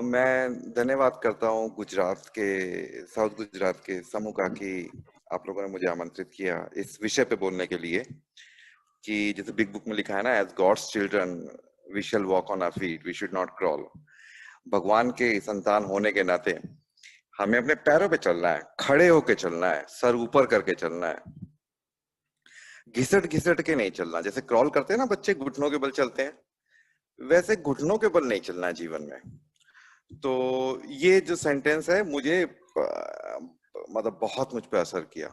मैं धन्यवाद करता हूँ गुजरात के साउथ गुजरात के समूह की आप लोगों ने मुझे आमंत्रित किया इस विषय पे बोलने के लिए कि जैसे बिग बुक में लिखा है ना, as God's children we shall walk on our feet, we should not crawl. भगवान के संतान होने के नाते हमें अपने पैरों पे चलना है, खड़े होके चलना है, सर ऊपर करके चलना है, घिसट घिसट के नहीं चलना। जैसे क्रॉल करते हैं ना बच्चे, घुटनों के बल चलते हैं, वैसे घुटनों के बल नहीं चलना है जीवन में। तो ये जो सेंटेंस है मुझे मतलब बहुत मुझ पे असर किया।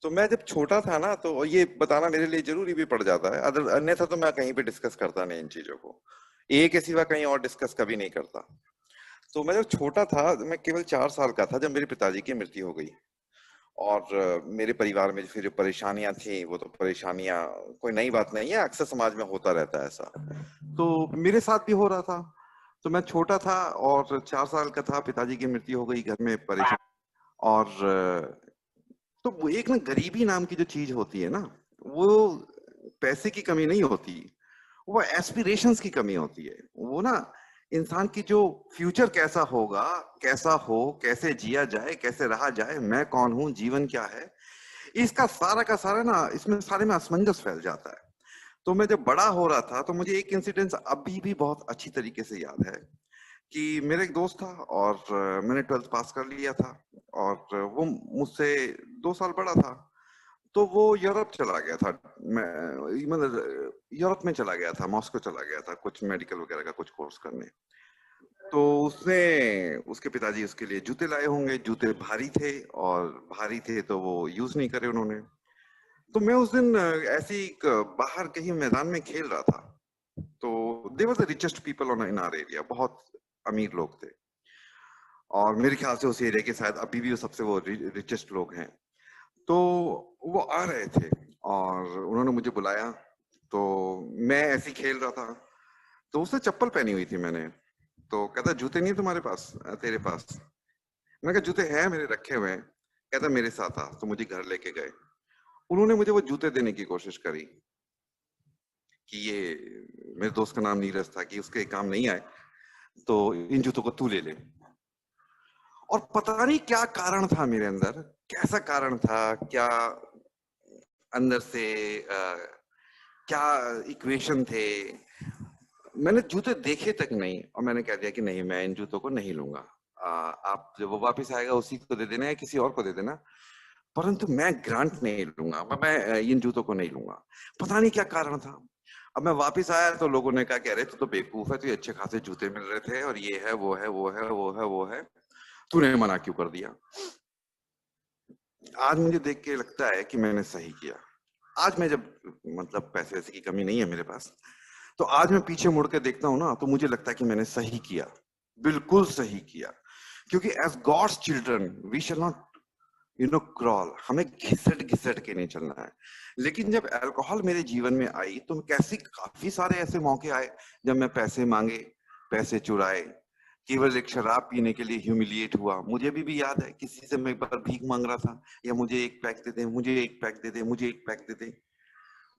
तो मैं जब छोटा था ना, तो ये बताना मेरे लिए जरूरी भी पड़ जाता है, अदर अन्यथा तो मैं कहीं पे डिस्कस करता नहीं इन चीजों को, एक के सिवा कहीं और डिस्कस कभी नहीं करता। तो मैं जब छोटा था, मैं केवल 4 साल का था जब मेरे पिताजी की मृत्यु हो गई। और मेरे परिवार में फिर जो परेशानियां थी, वो तो परेशानियां कोई नई बात नहीं है, अक्सर समाज में होता रहता है ऐसा। तो मेरे साथ भी हो रहा था। तो मैं छोटा था और 4 साल का था, पिताजी की मृत्यु हो गई, घर में परेशान। और तो वो एक ना गरीबी नाम की जो चीज होती है ना, वो पैसे की कमी नहीं होती, वो एस्पिरेशंस की कमी होती है। वो ना इंसान की जो फ्यूचर कैसा होगा, कैसा हो, कैसे जिया जाए, कैसे रहा जाए, मैं कौन हूं, जीवन क्या है, इसका सारा का सारा ना इसमें सारे में असमंजस फैल जाता है। तो मैं जब बड़ा हो रहा था तो मुझे एक इंसिडेंस अभी भी बहुत अच्छी तरीके से याद है कि मेरा एक दोस्त था और मैंने 12th पास कर लिया था। और वो मुझसे 2 साल बड़ा था। तो वो यूरोप चला गया था। मैं मतलब यूरोप में चला गया था, मॉस्को चला गया था कुछ मेडिकल वगैरह का कुछ कोर्स करने। तो उसने उसके पिताजी उसके लिए जूते लाए होंगे, जूते भारी थे, और भारी थे तो वो यूज नहीं करे उन्होंने। तो मैं उस दिन ऐसे ही बाहर कहीं मैदान में खेल रहा था। तो they were the richest people on in our area, बहुत अमीर लोग थे। और मेरे ख्याल से उस एरिया के शायद अभी भी वो सबसे वो रिचेस्ट लोग हैं। तो वो आ रहे थे और उन्होंने मुझे बुलाया। तो मैं ऐसे ही खेल रहा था। तो उसने चप्पल पहनी हुई थी मैंने। तो कहता जूते नहीं है तुम्हारे पास, तेरे पास? मैं कहा जूते हैं मेरे, रखे हुए हैं। कहता मेरे साथ आ। तो मुझे घर लेके गए। उन्होंने मुझे वो जूते देने की कोशिश करी कि ये, मेरे दोस्त का नाम नीरज था, कि उसके काम नहीं आए, तो इन जूतों को तू ले ले। और पता नहीं क्या कारण था मेरे अंदर, कैसा कारण था, क्या अंदर से क्या इक्वेशन थे, मैंने जूते देखे तक नहीं और मैंने कह दिया कि नहीं, मैं इन जूतों को नहीं लूंगा। आप जब वो वापस आएगा उसी को दे देना या किसी और को दे देना, परंतु मैं ग्रांट नहीं लूंगा, मैं इन जूतों को नहीं लूंगा। पता नहीं क्या कारण था। अब मैं वापस आया तो लोगों ने कहा, कह रहे तू तो बेवकूफ है, तुझे अच्छे खासे जूते मिल रहे थे और ये है वो है वो है वो है वो है, तूने मना क्यों कर दिया? आज मुझे देख के लगता है कि मैंने सही किया। आज मैं जब, मतलब पैसे वैसे की कमी नहीं है मेरे पास, तो आज मैं पीछे मुड़ के देखता हूँ ना, तो मुझे लगता है कि मैंने सही किया, बिल्कुल सही किया। क्योंकि as God's children we shall not crawl, हमें घिसट घिसट के नहीं चलना है। लेकिन जब अल्कोहल मेरे जीवन में आई तो कैसे काफी सारे ऐसे मौके आए जब मैं पैसे मांगे, पैसे चुराए, केवल एक शराब पीने के लिए ह्यूमिलिएट हुआ। मुझे भी याद है किसी से मैं एक बार भीख मांग रहा था, या मुझे एक पैक दे दे, मुझे एक पैक दे दे, मुझे एक पैक दे दे,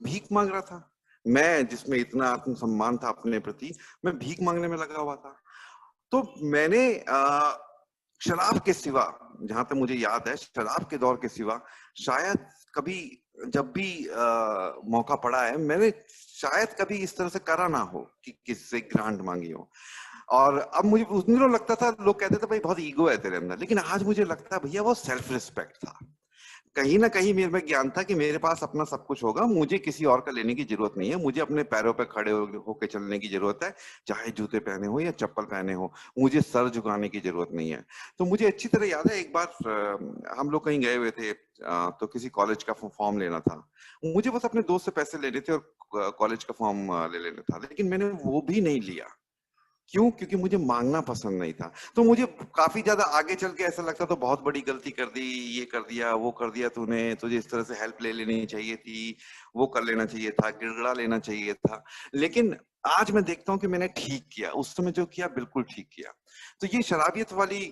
भीख मांग रहा था। मैं जिसमें इतना आत्मसम्मान था अपने प्रति, मैं भीख मांगने में लगा हुआ था। तो मैंने शराब के सिवा, जहां तक मुझे याद है, शराब के दौर के सिवा शायद कभी, जब भी मौका पड़ा है, मैंने शायद कभी इस तरह से करा ना हो कि किससे ग्रांट मांगी हो। और अब मुझे उस दिनों लगता था, लोग कहते थे भाई बहुत ईगो है तेरे अंदर, लेकिन आज मुझे लगता है भैया वो सेल्फ रिस्पेक्ट था। कहीं ना कहीं मेरे में ज्ञान था कि मेरे पास अपना सब कुछ होगा, मुझे किसी और का लेने की जरूरत नहीं है, मुझे अपने पैरों पर खड़े होकर चलने की जरूरत है। चाहे जूते पहने हो या चप्पल पहने हो, मुझे सर झुकाने की जरूरत नहीं है। तो मुझे अच्छी तरह याद है, एक बार हम लोग कहीं गए हुए थे, तो किसी कॉलेज का फॉर्म लेना था। मुझे बस अपने दोस्त से पैसे लेने थे और कॉलेज का फॉर्म ले लेना था, लेकिन मैंने वो भी नहीं लिया। क्यों? क्योंकि मुझे मांगना पसंद नहीं था। तो मुझे काफी ज्यादा आगे चल के ऐसा लगता तो बहुत बड़ी गलती कर दी, ये कर दिया, वो कर दिया तूने, तुझे इस तरह से हेल्प ले लेनी चाहिए थी, वो कर लेना चाहिए था, गिड़गिड़ा लेना चाहिए था। लेकिन आज मैं देखता हूँ कि मैंने ठीक किया, उस समय जो किया बिल्कुल ठीक किया। तो ये शराबियत वाली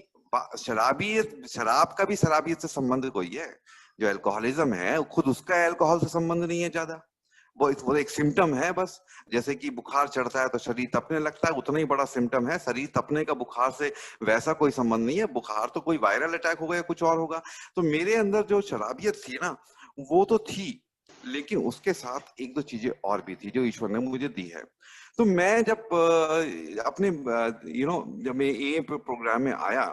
शराबियत, शराब का भी शराबियत से संबंध कोई है। जो अल्कोहलिज्म है खुद उसका अल्कोहल से संबंध नहीं है ज्यादा, वो एक सिम्टम है बस। जैसे कि बुखार चढ़ता है तो शरीर तपने लगता है, उतना ही बड़ा सिम्टम है। शरीर तपने का बुखार से वैसा कोई संबंध नहीं है। बुखार तो कोई वायरल अटैक होगा या कुछ और होगा। तो मेरे अंदर जो शराबियत थी ना, वो तो थी, लेकिन उसके साथ एक दो चीजें और भी थी जो ईश्वर ने मुझे दी है। तो मैं जब अपने जब मैं ए प्रोग्राम में आया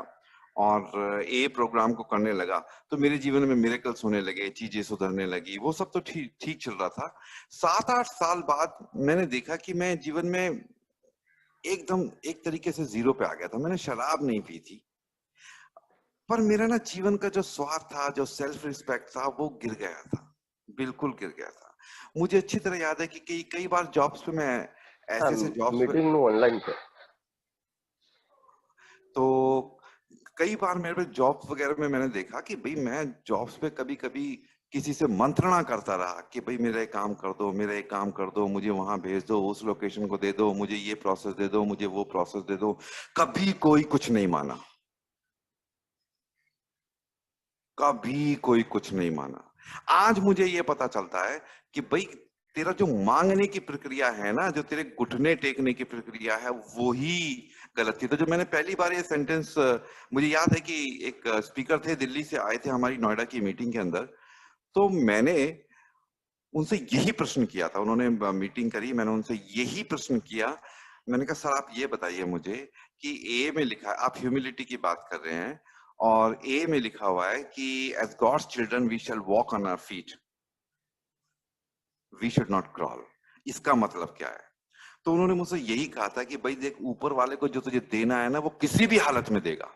और ए प्रोग्राम को करने लगा, तो मेरे जीवन में मिरेकल्स होने लगे, चीजें सुधरने लगी, वो सब तो ठीक ठीक चल रहा था। 7-8 साल बाद मैंने देखा कि मैं जीवन में एकदम एक तरीके से जीरो पे आ गया था। मैंने शराब नहीं पी थी, पर मेरा ना जीवन का जो स्वाद था, जो सेल्फ रिस्पेक्ट था, वो गिर गया था, बिल्कुल गिर गया था। मुझे अच्छी तरह याद है कि कई कई बार जॉब्स पे मैं हाँ, ऐसे ऐसे जॉब्स पे, मीटिंग ऑनलाइन पे, तो कई बार मेरे पे जॉब्स वगैरह में मैंने देखा कि भाई मैं जॉब्स पे कभी कभी किसी से मंत्रणा करता रहा कि भाई मेरा एक काम कर दो, मेरा एक काम कर दो, मुझे वहां भेज दो, उस लोकेशन को दे दो, मुझे ये प्रोसेस दे दो, मुझे वो प्रोसेस दे दो। कभी कोई कुछ नहीं माना, कभी कोई कुछ नहीं माना। आज मुझे ये पता चलता है कि भाई तेरा जो मांगने की प्रक्रिया है ना, जो तेरे घुटने टेकने की प्रक्रिया है, वो ही गलत थी। तो जब मैंने पहली बार ये सेंटेंस, मुझे याद है कि एक स्पीकर थे, दिल्ली से आए थे हमारी नोएडा की मीटिंग के अंदर, तो मैंने उनसे यही प्रश्न किया था। उन्होंने मीटिंग करी, मैंने उनसे यही प्रश्न किया। मैंने कहा सर आप ये बताइए मुझे कि ए में लिखा है, आप ह्यूमिलिटी की बात कर रहे हैं, और ए में लिखा हुआ है कि as God's children we shall walk on our feet, we should not crawl. इसका मतलब क्या है? तो उन्होंने मुझसे यही कहा था कि भाई देख, ऊपर वाले को जो तुझे देना है ना, वो किसी भी हालत में देगा।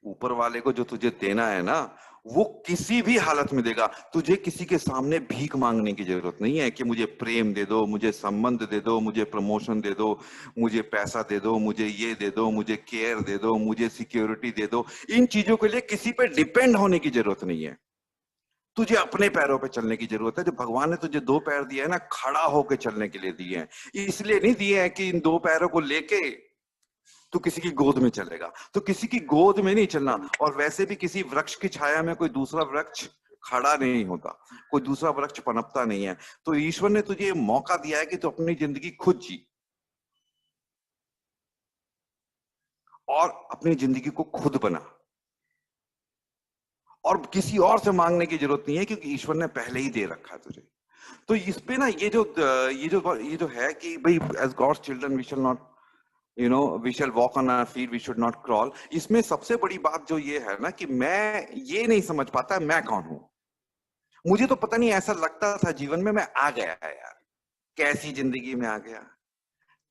ऊपर वाले को जो तुझे देना है ना, वो किसी भी हालत में देगा। तुझे किसी के सामने भीख मांगने की जरूरत नहीं है कि मुझे प्रेम दे दो, मुझे संबंध दे दो, मुझे प्रमोशन दे दो, मुझे पैसा दे दो, मुझे ये दे दो, मुझे केयर दे दो, मुझे सिक्योरिटी दे दो। इन चीजों के लिए किसी पे डिपेंड होने की जरूरत नहीं है। तुझे अपने पैरों पे चलने की जरूरत है। जो भगवान ने तुझे दो पैर दिए है ना, खड़ा होकर चलने के लिए दिए हैं। इसलिए नहीं दिए हैं कि इन दो पैरों को लेके तो किसी की गोद में चलेगा। तो किसी की गोद में नहीं चलना। और वैसे भी किसी वृक्ष की छाया में कोई दूसरा वृक्ष खड़ा नहीं होता, कोई दूसरा वृक्ष पनपता नहीं है। तो ईश्वर ने तुझे ये मौका दिया है कि तू अपनी जिंदगी खुद जी, और अपनी जिंदगी को खुद बना, और किसी और से मांगने की जरूरत नहीं है, क्योंकि ईश्वर ने पहले ही दे रखा है तुझे। तो इस पे ना ये जो है कि भाई as God's children we shall not we shall walk on our feet, we should not crawl. इसमें सबसे बड़ी बात जो ये है ना कि मैं ये नहीं समझ पाता मैं कौन हूं। मुझे तो पता नहीं, ऐसा लगता था जीवन में मैं आ गया है यार, कैसी जिंदगी में आ गया,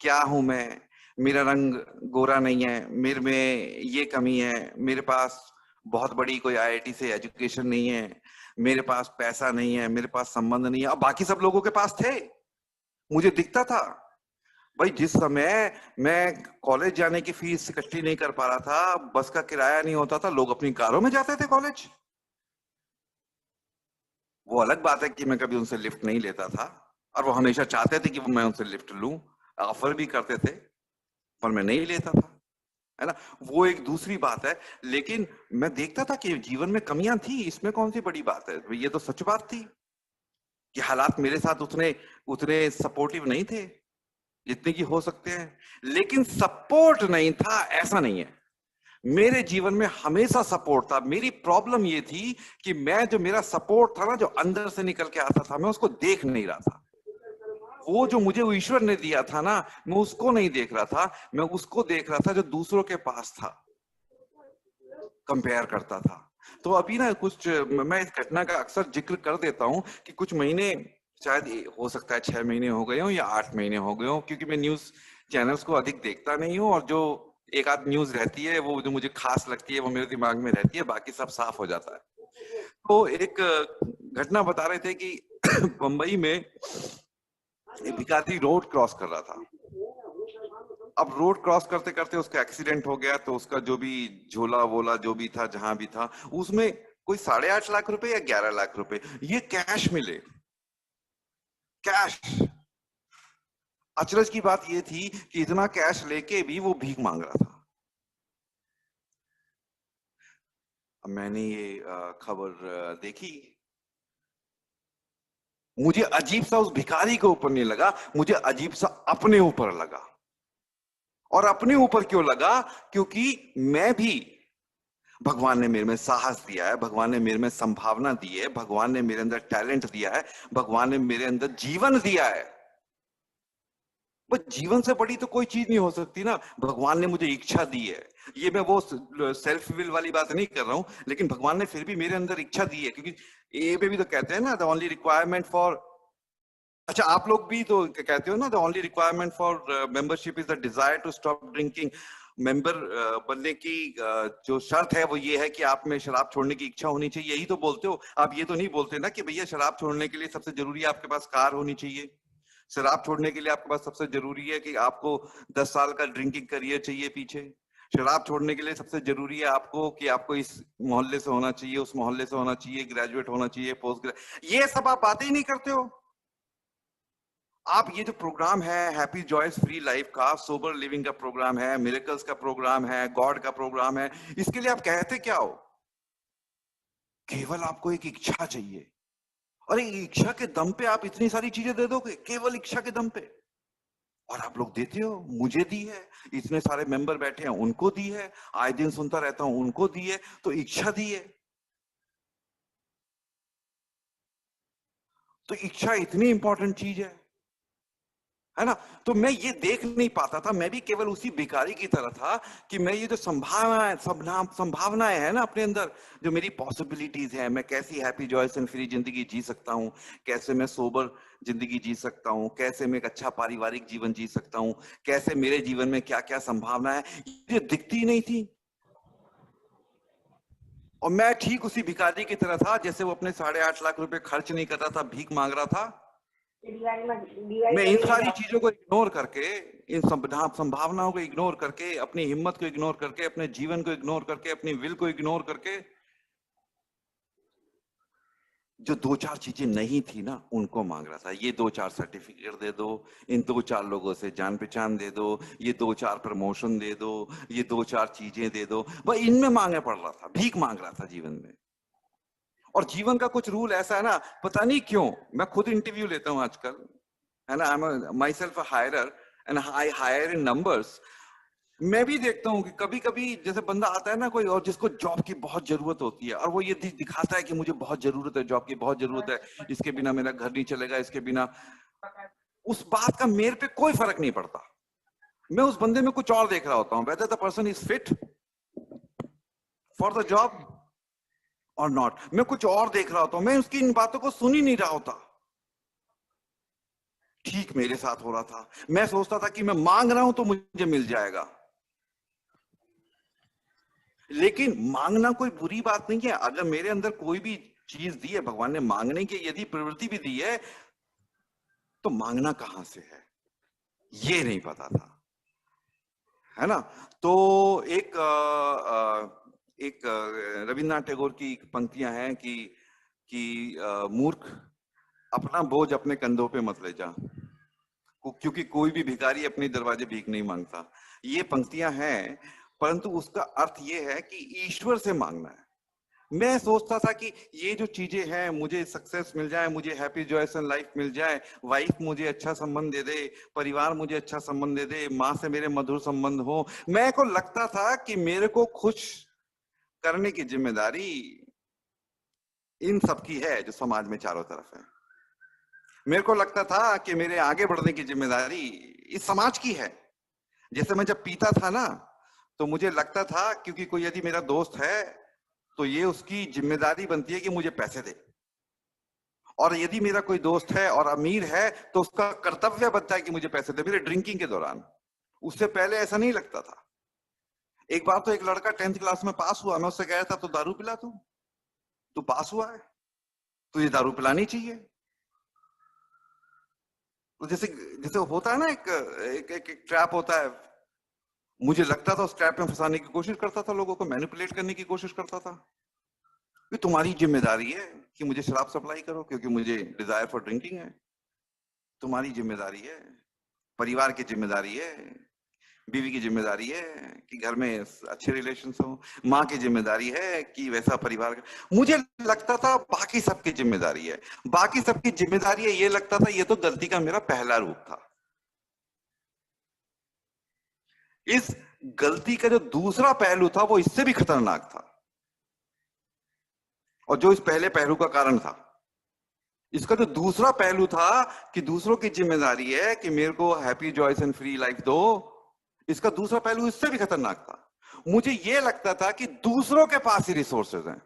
क्या हूं मैं। मेरा रंग गोरा नहीं है, मेरे में ये कमी है, मेरे पास बहुत बड़ी कोई आईआईटी से एजुकेशन नहीं है, मेरे पास पैसा नहीं है, मेरे पास संबंध नहीं है। अब बाकी सब लोगों के पास थे, मुझे दिखता था। भाई जिस समय मैं कॉलेज जाने की फीस इकट्ठी नहीं कर पा रहा था, बस का किराया नहीं होता था, लोग अपनी कारों में जाते थे कॉलेज। वो अलग बात है कि मैं कभी उनसे लिफ्ट नहीं लेता था, और वो हमेशा चाहते थे कि मैं उनसे लिफ्ट लूं, ऑफर भी करते थे, पर मैं नहीं लेता था, है ना। वो एक दूसरी बात है। लेकिन मैं देखता था कि जीवन में कमियां थी, इसमें कौन सी बड़ी बात है। ये तो सच बात थी कि हालात मेरे साथ उतने उतने सपोर्टिव नहीं थे जितने की हो सकते हैं। लेकिन सपोर्ट नहीं था ऐसा नहीं है, मेरे जीवन में हमेशा सपोर्ट था। मेरी प्रॉब्लम ये थी कि मैं, जो मेरा सपोर्ट था ना, जो अंदर से निकल के आता था, मैं उसको देख नहीं रहा था। वो जो मुझे वो ईश्वर ने दिया था ना, मैं उसको नहीं देख रहा था, मैं उसको देख रहा था जो दूसरों के पास था, कंपेयर करता था। तो अभी ना कुछ, मैं इस घटना का अक्सर जिक्र कर देता हूँ कि कुछ महीने, शायद हो सकता है 6 महीने हो गए हों या 8 महीने हो गए हों, क्योंकि मैं न्यूज चैनल्स को अधिक देखता नहीं हूँ, और जो एक आध न्यूज रहती है वो जो मुझे खास लगती है वो मेरे दिमाग में रहती है, बाकी सब साफ हो जाता है। तो एक घटना बता रहे थे कि बंबई में एक भिखारी रोड क्रॉस कर रहा था। अब रोड क्रॉस करते करते उसका एक्सीडेंट हो गया, तो उसका जो भी झोला वोला जो भी था, जहां भी था, उसमें कोई 8.5 लाख रुपए या 11 लाख रुपए ये कैश मिले, कैश। अचरज की बात ये थी कि इतना कैश लेके भी वो भीख मांग रहा था। अब मैंने ये खबर देखी, मुझे अजीब सा उस भिखारी के ऊपर नहीं लगा, मुझे अजीब सा अपने ऊपर लगा। और अपने ऊपर क्यों लगा? क्योंकि मैं भी, भगवान ने मेरे में साहस दिया है, भगवान ने मेरे में संभावना दी है, भगवान ने मेरे अंदर टैलेंट दिया है, भगवान ने मेरे अंदर जीवन दिया है। बस जीवन से बड़ी तो कोई चीज नहीं हो सकती ना। भगवान ने मुझे इच्छा दी है। ये मैं वो सेल्फ विल वाली बात नहीं कर रहा हूं, लेकिन भगवान ने फिर भी मेरे अंदर इच्छा दी है। क्योंकि ए में भी तो कहते हैं ना, द ओनली रिक्वायरमेंट फॉर, अच्छा आप लोग भी तो कहते हो ना, the only requirement for membership is the desire to stop drinking. Member बनने की जो शर्त है वो ये है कि आप में शराब छोड़ने की इच्छा होनी चाहिए, यही तो बोलते हो आप। ये तो नहीं बोलते ना कि भैया शराब छोड़ने के लिए सबसे जरूरी है आपके पास कार होनी चाहिए, शराब छोड़ने के लिए आपके पास सबसे जरूरी है कि आपको 10 साल का ड्रिंकिंग करियर चाहिए पीछे, शराब छोड़ने के लिए सबसे जरूरी है आपको कि आपको इस मोहल्ले से होना चाहिए, उस मोहल्ले से होना चाहिए, ग्रेजुएट होना चाहिए, पोस्ट ग्रेजुएट, ये सब आप बातें ही नहीं करते हो। आप ये जो प्रोग्राम है हैप्पी जॉयस फ्री लाइफ का, सोबर लिविंग का प्रोग्राम है, मिरेकल्स का प्रोग्राम है, गॉड का प्रोग्राम है, इसके लिए आप कहते क्या हो? केवल आपको एक इच्छा चाहिए। अरे इच्छा के दम पे आप इतनी सारी चीजें दे दोगे, केवल इच्छा के दम पे। और आप लोग देते हो, मुझे दी है, इतने सारे मेंबर बैठे हैं उनको दी है, आए दिन सुनता रहता हूं उनको दी है, तो इच्छा दी है। तो इच्छा इतनी इंपॉर्टेंट चीज है ना? तो मैं ये देख नहीं पाता था, मैं भी केवल उसी भिखारी की तरह था कि मैं ये जो संभावनाएं है ना अपने अंदर, जो मेरी पॉसिबिलिटीज है, मैं कैसी हैप्पी जॉयस एंड फ्री जिंदगी जी सकता हूँ, कैसे मैं सोबर जिंदगी जी सकता हूँ, कैसे मैं एक अच्छा पारिवारिक जीवन जी सकता हूँ, कैसे मेरे जीवन में क्या क्या संभावना है, ये दिखती नहीं थी। और मैं ठीक उसी भिखारी की तरह था जैसे वो अपने 8.5 लाख रुपए खर्च नहीं कर रहा था, भीख मांग रहा था। मैं इन सारी चीजों को इग्नोर करके, इन संभावनाओं को इग्नोर करके, अपनी हिम्मत को इग्नोर करके, अपने जीवन को इग्नोर करके, अपनी विल को इग्नोर करके, जो 2-4 चीजें नहीं थी ना उनको मांग रहा था। ये 2-4 सर्टिफिकेट दे दो, इन 2-4 लोगों से जान पहचान दे दो, ये 2-4 प्रमोशन दे दो, ये 2-4 चीजें दे दो, बस इनमें मांगे पड़ रहा था, भीख मांग रहा था जीवन में। और जीवन का कुछ रूल ऐसा है ना, पता नहीं क्यों, मैं खुद इंटरव्यू लेता हूं आजकल, है ना, I am myself a hirer and I hire in numbers. मैं भी देखता हूँ कि कभी कभी जैसे बंदा आता है ना कोई, और जिसको जॉब की बहुत जरूरत होती है, और वो ये दिखाता है कि मुझे बहुत जरूरत है, जॉब की बहुत जरूरत है, इसके बिना मेरा घर नहीं चलेगा, इसके बिना, उस बात का मेरे पे कोई फर्क नहीं पड़ता। मैं उस बंदे में कुछ और देख रहा होता हूँ, whether the person is fit for the job और नॉट। मैं कुछ और देख रहा होता हूँ, मैं उसकी इन बातों को सुन ही नहीं रहा होता। ठीक मेरे साथ हो रहा था, मैं सोचता था कि मैं मांग रहा हूं तो मुझे मिल जाएगा। लेकिन मांगना कोई बुरी बात नहीं है। अगर मेरे अंदर कोई भी चीज दी है, भगवान ने मांगने की यदि प्रवृत्ति भी दी है, तो मांगना कहां से है ये नहीं पता था, है ना? तो एक रविन्द्रनाथ टैगोर की पंक्तियां हैं कि मूर्ख अपना बोझ अपने कंधों पे मत ले जा, क्योंकि कोई भी भिखारी अपने दरवाजे भीख नहीं मांगता। ये पंक्तियां हैं, परंतु उसका अर्थ ये है कि ईश्वर से मांगना है। मैं सोचता था कि ये जो चीजें हैं, मुझे सक्सेस मिल जाए, मुझे हैप्पी जॉयस एंड लाइफ मिल जाए, वाइफ मुझे अच्छा संबंध दे दे, परिवार मुझे अच्छा संबंध दे दे, माँ से मेरे मधुर संबंध हो, मैं को लगता था कि मेरे को खुश करने की जिम्मेदारी इन सब की है जो समाज में चारों तरफ है। मेरे को लगता था कि मेरे आगे बढ़ने की जिम्मेदारी इस समाज की है। जैसे मैं जब पीता था ना, तो मुझे लगता था क्योंकि कोई यदि मेरा दोस्त है तो ये उसकी जिम्मेदारी बनती है कि मुझे पैसे दे, और यदि मेरा कोई दोस्त है और अमीर है तो उसका कर्तव्य बनता है कि मुझे पैसे दे, मेरे ड्रिंकिंग के दौरान। उससे पहले ऐसा नहीं लगता था। एक बार तो एक लड़का 10th क्लास में पास हुआ, मैं उससे कह रहा था, तू दारू पिला, तू पास हुआ है, तुझे दारू पिलानी चाहिए। तो जैसे जैसे होता है ना, एक ट्रैप होता है, मुझे लगता था उस ट्रैप में फंसाने की कोशिश करता था, लोगों को मैनिपुलेट करने की कोशिश करता था। ये तुम्हारी जिम्मेदारी है कि मुझे शराब सप्लाई करो क्योंकि मुझे डिजायर फॉर ड्रिंकिंग है, तुम्हारी जिम्मेदारी है, परिवार की जिम्मेदारी है। बीवी की जिम्मेदारी है कि घर में अच्छे रिलेशंस हो, माँ की जिम्मेदारी है कि वैसा परिवार का। मुझे लगता था बाकी सबकी जिम्मेदारी है, बाकी सबकी जिम्मेदारी है, ये लगता था ये तो गलती का मेरा पहला रूप था। इस गलती का जो दूसरा पहलू था वो इससे भी खतरनाक था, और जो इस पहले पहलू का कारण था। इसका जो दूसरा पहलू था कि दूसरों की जिम्मेदारी है कि मेरे को happy joyous and free life दो, इसका दूसरा पहलू इससे भी खतरनाक था। मुझे यह लगता था कि दूसरों के पास ही रिसोर्सेज हैं,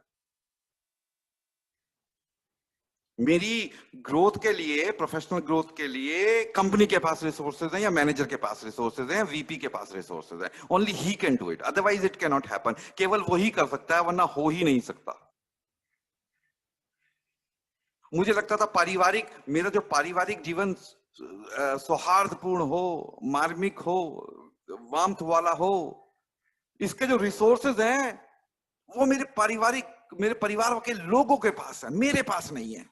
मेरी ग्रोथ के लिए, प्रोफेशनल ग्रोथ के लिए कंपनी के पास रिसोर्सेज हैं, या मैनेजर के पास रिसोर्सेज हैं, वीपी के पास रिसोर्सेज हैं। Only he can do it, otherwise it can not happen. केवल वही कर सकता है, वरना हो ही नहीं सकता। मुझे लगता था पारिवारिक, मेरा जो पारिवारिक जीवन सौहार्दपूर्ण हो, मार्मिक हो, वार्मथ वाला हो, इसके जो रिसोर्सेज हैं वो मेरे परिवार के लोगों के पास है, मेरे पास नहीं है।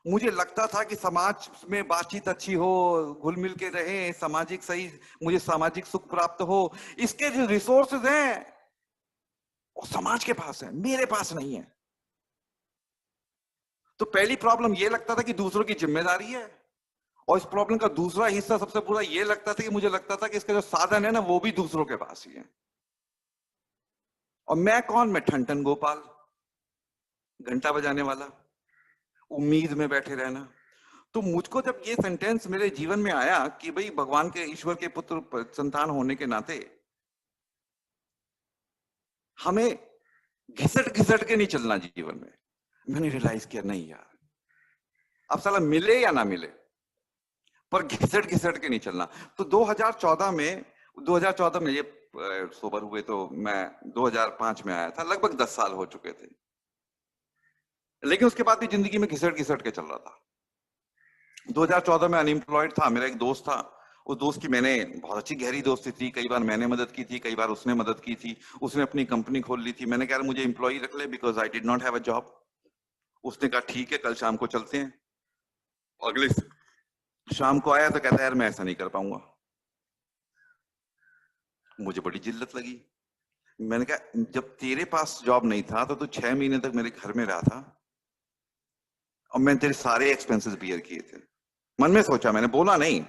मुझे लगता था कि समाज में बातचीत अच्छी हो, घुल मिल के रहे, सामाजिक सही, मुझे सामाजिक सुख प्राप्त हो, इसके जो रिसोर्सेज हैं वो समाज के पास है, मेरे पास नहीं है। तो पहली प्रॉब्लम ये लगता था कि दूसरों की जिम्मेदारी है, और इस प्रॉब्लम का दूसरा हिस्सा सबसे बुरा ये लगता था कि मुझे लगता था कि इसका जो साधन है ना वो भी दूसरों के पास ही है। और मैं कौन, मैं ठनठन गोपाल, घंटा बजाने वाला, उम्मीद में बैठे रहना। तो मुझको जब ये सेंटेंस मेरे जीवन में आया कि भाई भगवान के, ईश्वर के पुत्र संतान होने के नाते हमें घिसट घिसट के नहीं चलना जीवन में, मैंने रियलाइज किया नहीं यार, अब साला मिले या ना मिले पर घिसट घिसट के नहीं चलना। तो 2014 में ये सोबर हुए तो मैं 2005 में आया था, लगभग 10 साल हो चुके थे, लेकिन उसके बाद भी जिंदगी में घिसट घिसट के चल रहा था। 2014 में अनएम्प्लॉयड था, मेरा एक दोस्त था, उस दोस्त की मैंने बहुत अच्छी गहरी दोस्ती थी, कई बार मैंने मदद की थी, कई बार उसने मदद की थी। उसने अपनी कंपनी खोल ली थी, मैंने कहा मुझे एम्प्लॉय रख ले because I did not have a job. उसने कहा ठीक है, कल शाम को चलते हैं। अगले शाम को आया तो कहता है यार मैं ऐसा नहीं कर पाऊंगा। मुझे बड़ी जिल्लत लगी। मैंने कहा जब तेरे पास जॉब नहीं था तो तू 6 महीने तक मेरे घर में रहा था, और मैंने तेरे सारे एक्सपेंसेस बियर किए थे। मन में सोचा, मैंने बोला नहीं,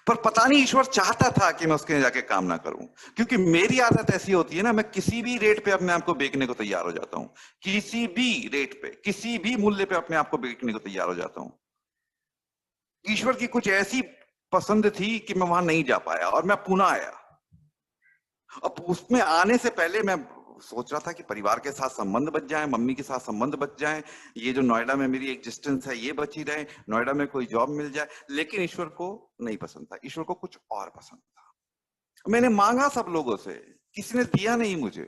पर पता नहीं ईश्वर चाहता था कि मैं उसके यहाँ जाके काम ना करूं, क्योंकि मेरी आदत ऐसी होती है ना, मैं किसी भी रेट पे अपने आप को बेचने को तैयार हो जाता हूं, किसी भी रेट पे, किसी भी मूल्य पे अपने आप को बेचने को तैयार हो जाता हूं। ईश्वर की कुछ ऐसी पसंद थी कि मैं वहां नहीं जा पाया, और मैं पुणे आया। अब उसमें आने से पहले मैं सोच रहा था कि परिवार के साथ संबंध बच जाए, मम्मी के साथ संबंध बच जाए, ये जो नोएडा में मेरी एग्जिस्टेंस है ये बची रहे, नोएडा में कोई जॉब मिल जाए। लेकिन ईश्वर को नहीं पसंद था, ईश्वर को कुछ और पसंद था। मैंने मांगा सब लोगों से, किसी ने दिया नहीं मुझे।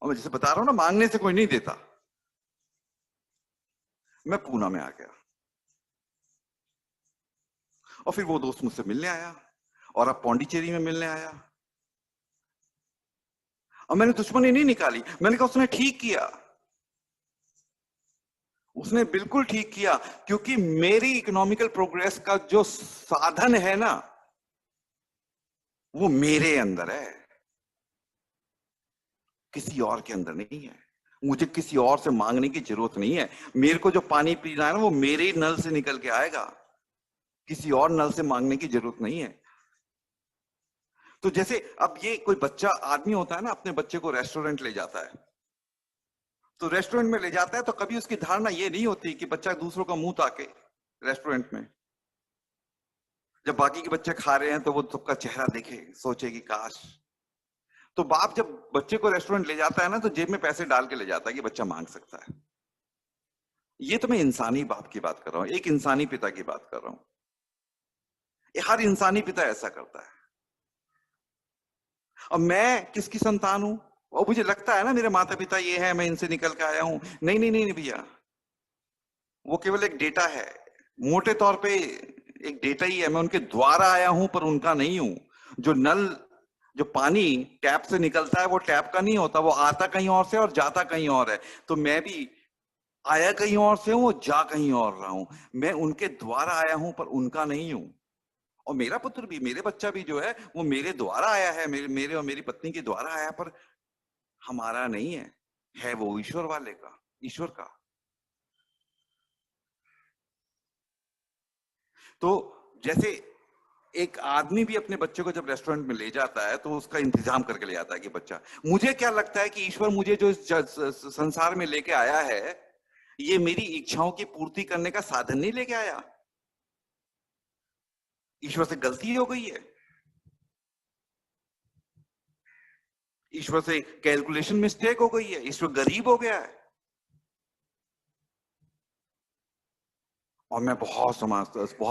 और मैं जैसे बता रहा हूं ना, मांगने से कोई नहीं देता। मैं पूना में आ गया, और फिर वो दोस्त मुझसे मिलने आया, और अब पौंडीचेरी में मिलने आया। और मैंने दुश्मनी नहीं निकाली, मैंने कहा उसने ठीक किया, उसने बिल्कुल ठीक किया, क्योंकि मेरी इकोनॉमिकल प्रोग्रेस का जो साधन है ना वो मेरे अंदर है, किसी और के अंदर नहीं है। मुझे किसी और से मांगने की जरूरत नहीं है। मेरे को जो पानी पीना है ना वो मेरे ही नल से निकल के आएगा, किसी और नल से मांगने की जरूरत नहीं है। तो जैसे अब ये कोई बच्चा आदमी होता है ना, अपने बच्चे को रेस्टोरेंट ले जाता है, तो रेस्टोरेंट में ले जाता है तो कभी उसकी धारणा ये नहीं होती कि बच्चा दूसरों का मुंह ताके रेस्टोरेंट में। जब बाकी के बच्चे खा रहे हैं तो वो सबका चेहरा देखे, सोचे कि काश। तो बाप जब बच्चे को रेस्टोरेंट ले जाता है ना तो जेब में पैसे डाल के ले जाता है कि बच्चा मांग सकता है। ये तो मैं इंसानी बाप की बात कर रहा हूं, एक इंसानी पिता की बात कर रहा हूं। ये हर इंसानी पिता ऐसा करता है। और मैं किसकी संतान हूं? और मुझे लगता है ना मेरे माता पिता ये है, मैं इनसे निकल के आया हूं। नहीं नहीं नहीं, नहीं भैया, वो केवल एक डेटा है, मोटे तौर पे एक डेटा ही है। मैं उनके द्वारा आया हूं पर उनका नहीं हूं। जो नल, जो पानी टैप से निकलता है वो टैप का नहीं होता, वो आता कहीं और से और जाता कहीं और है। तो मैं भी आया कहीं और से हूं, जा कहीं और रहा हूं। मैं उनके द्वारा आया हूं पर उनका नहीं हूं। और मेरा पुत्र भी, मेरे बच्चा भी जो है वो मेरे द्वारा आया है, मेरे और मेरी पत्नी के द्वारा आया, पर हमारा नहीं है वो ईश्वर वाले का, ईश्वर का। तो जैसे एक आदमी भी अपने बच्चे को जब रेस्टोरेंट में ले जाता है तो उसका इंतजाम करके ले जाता है कि बच्चा, मुझे क्या लगता है कि ईश्वर मुझे जो इस संसार में लेके आया है, ये मेरी इच्छाओं की पूर्ति करने का साधन नहीं लेके आया। ईश्वर से गलती हो गई है, ईश्वर से कैलकुलेशन मिस्टेक हो गई है, ईश्वर गरीब हो गया है। और मैं बहुत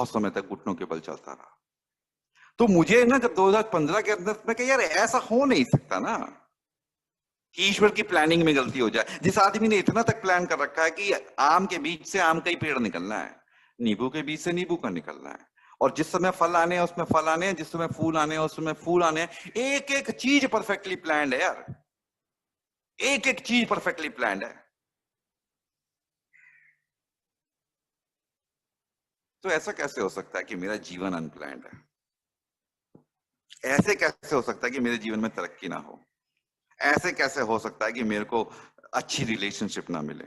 समय तक घुटनों के बल चलता रहा। तो मुझे ना जब 2015 के अंदर मैं कहा यार ऐसा हो नहीं सकता ना कि ईश्वर की प्लानिंग में गलती हो जाए। जिस आदमी ने इतना तक प्लान कर रखा है कि आम के बीज से आम का ही पेड़ निकलना है, नींबू के बीज से नींबू का निकलना है, और जिस समय फल आने हैं उसमें फल आने हैं, जिस समय फूल आने हैं उसमें फूल आने हैं, एक एक चीज परफेक्टली प्लान्ड है यार, एक एक चीज परफेक्टली प्लान्ड है। तो ऐसा कैसे हो सकता है कि मेरा जीवन अनप्लान्ड है? ऐसे कैसे हो सकता है कि मेरे जीवन में तरक्की ना हो? ऐसे कैसे हो सकता है कि मेरे को अच्छी रिलेशनशिप ना मिले?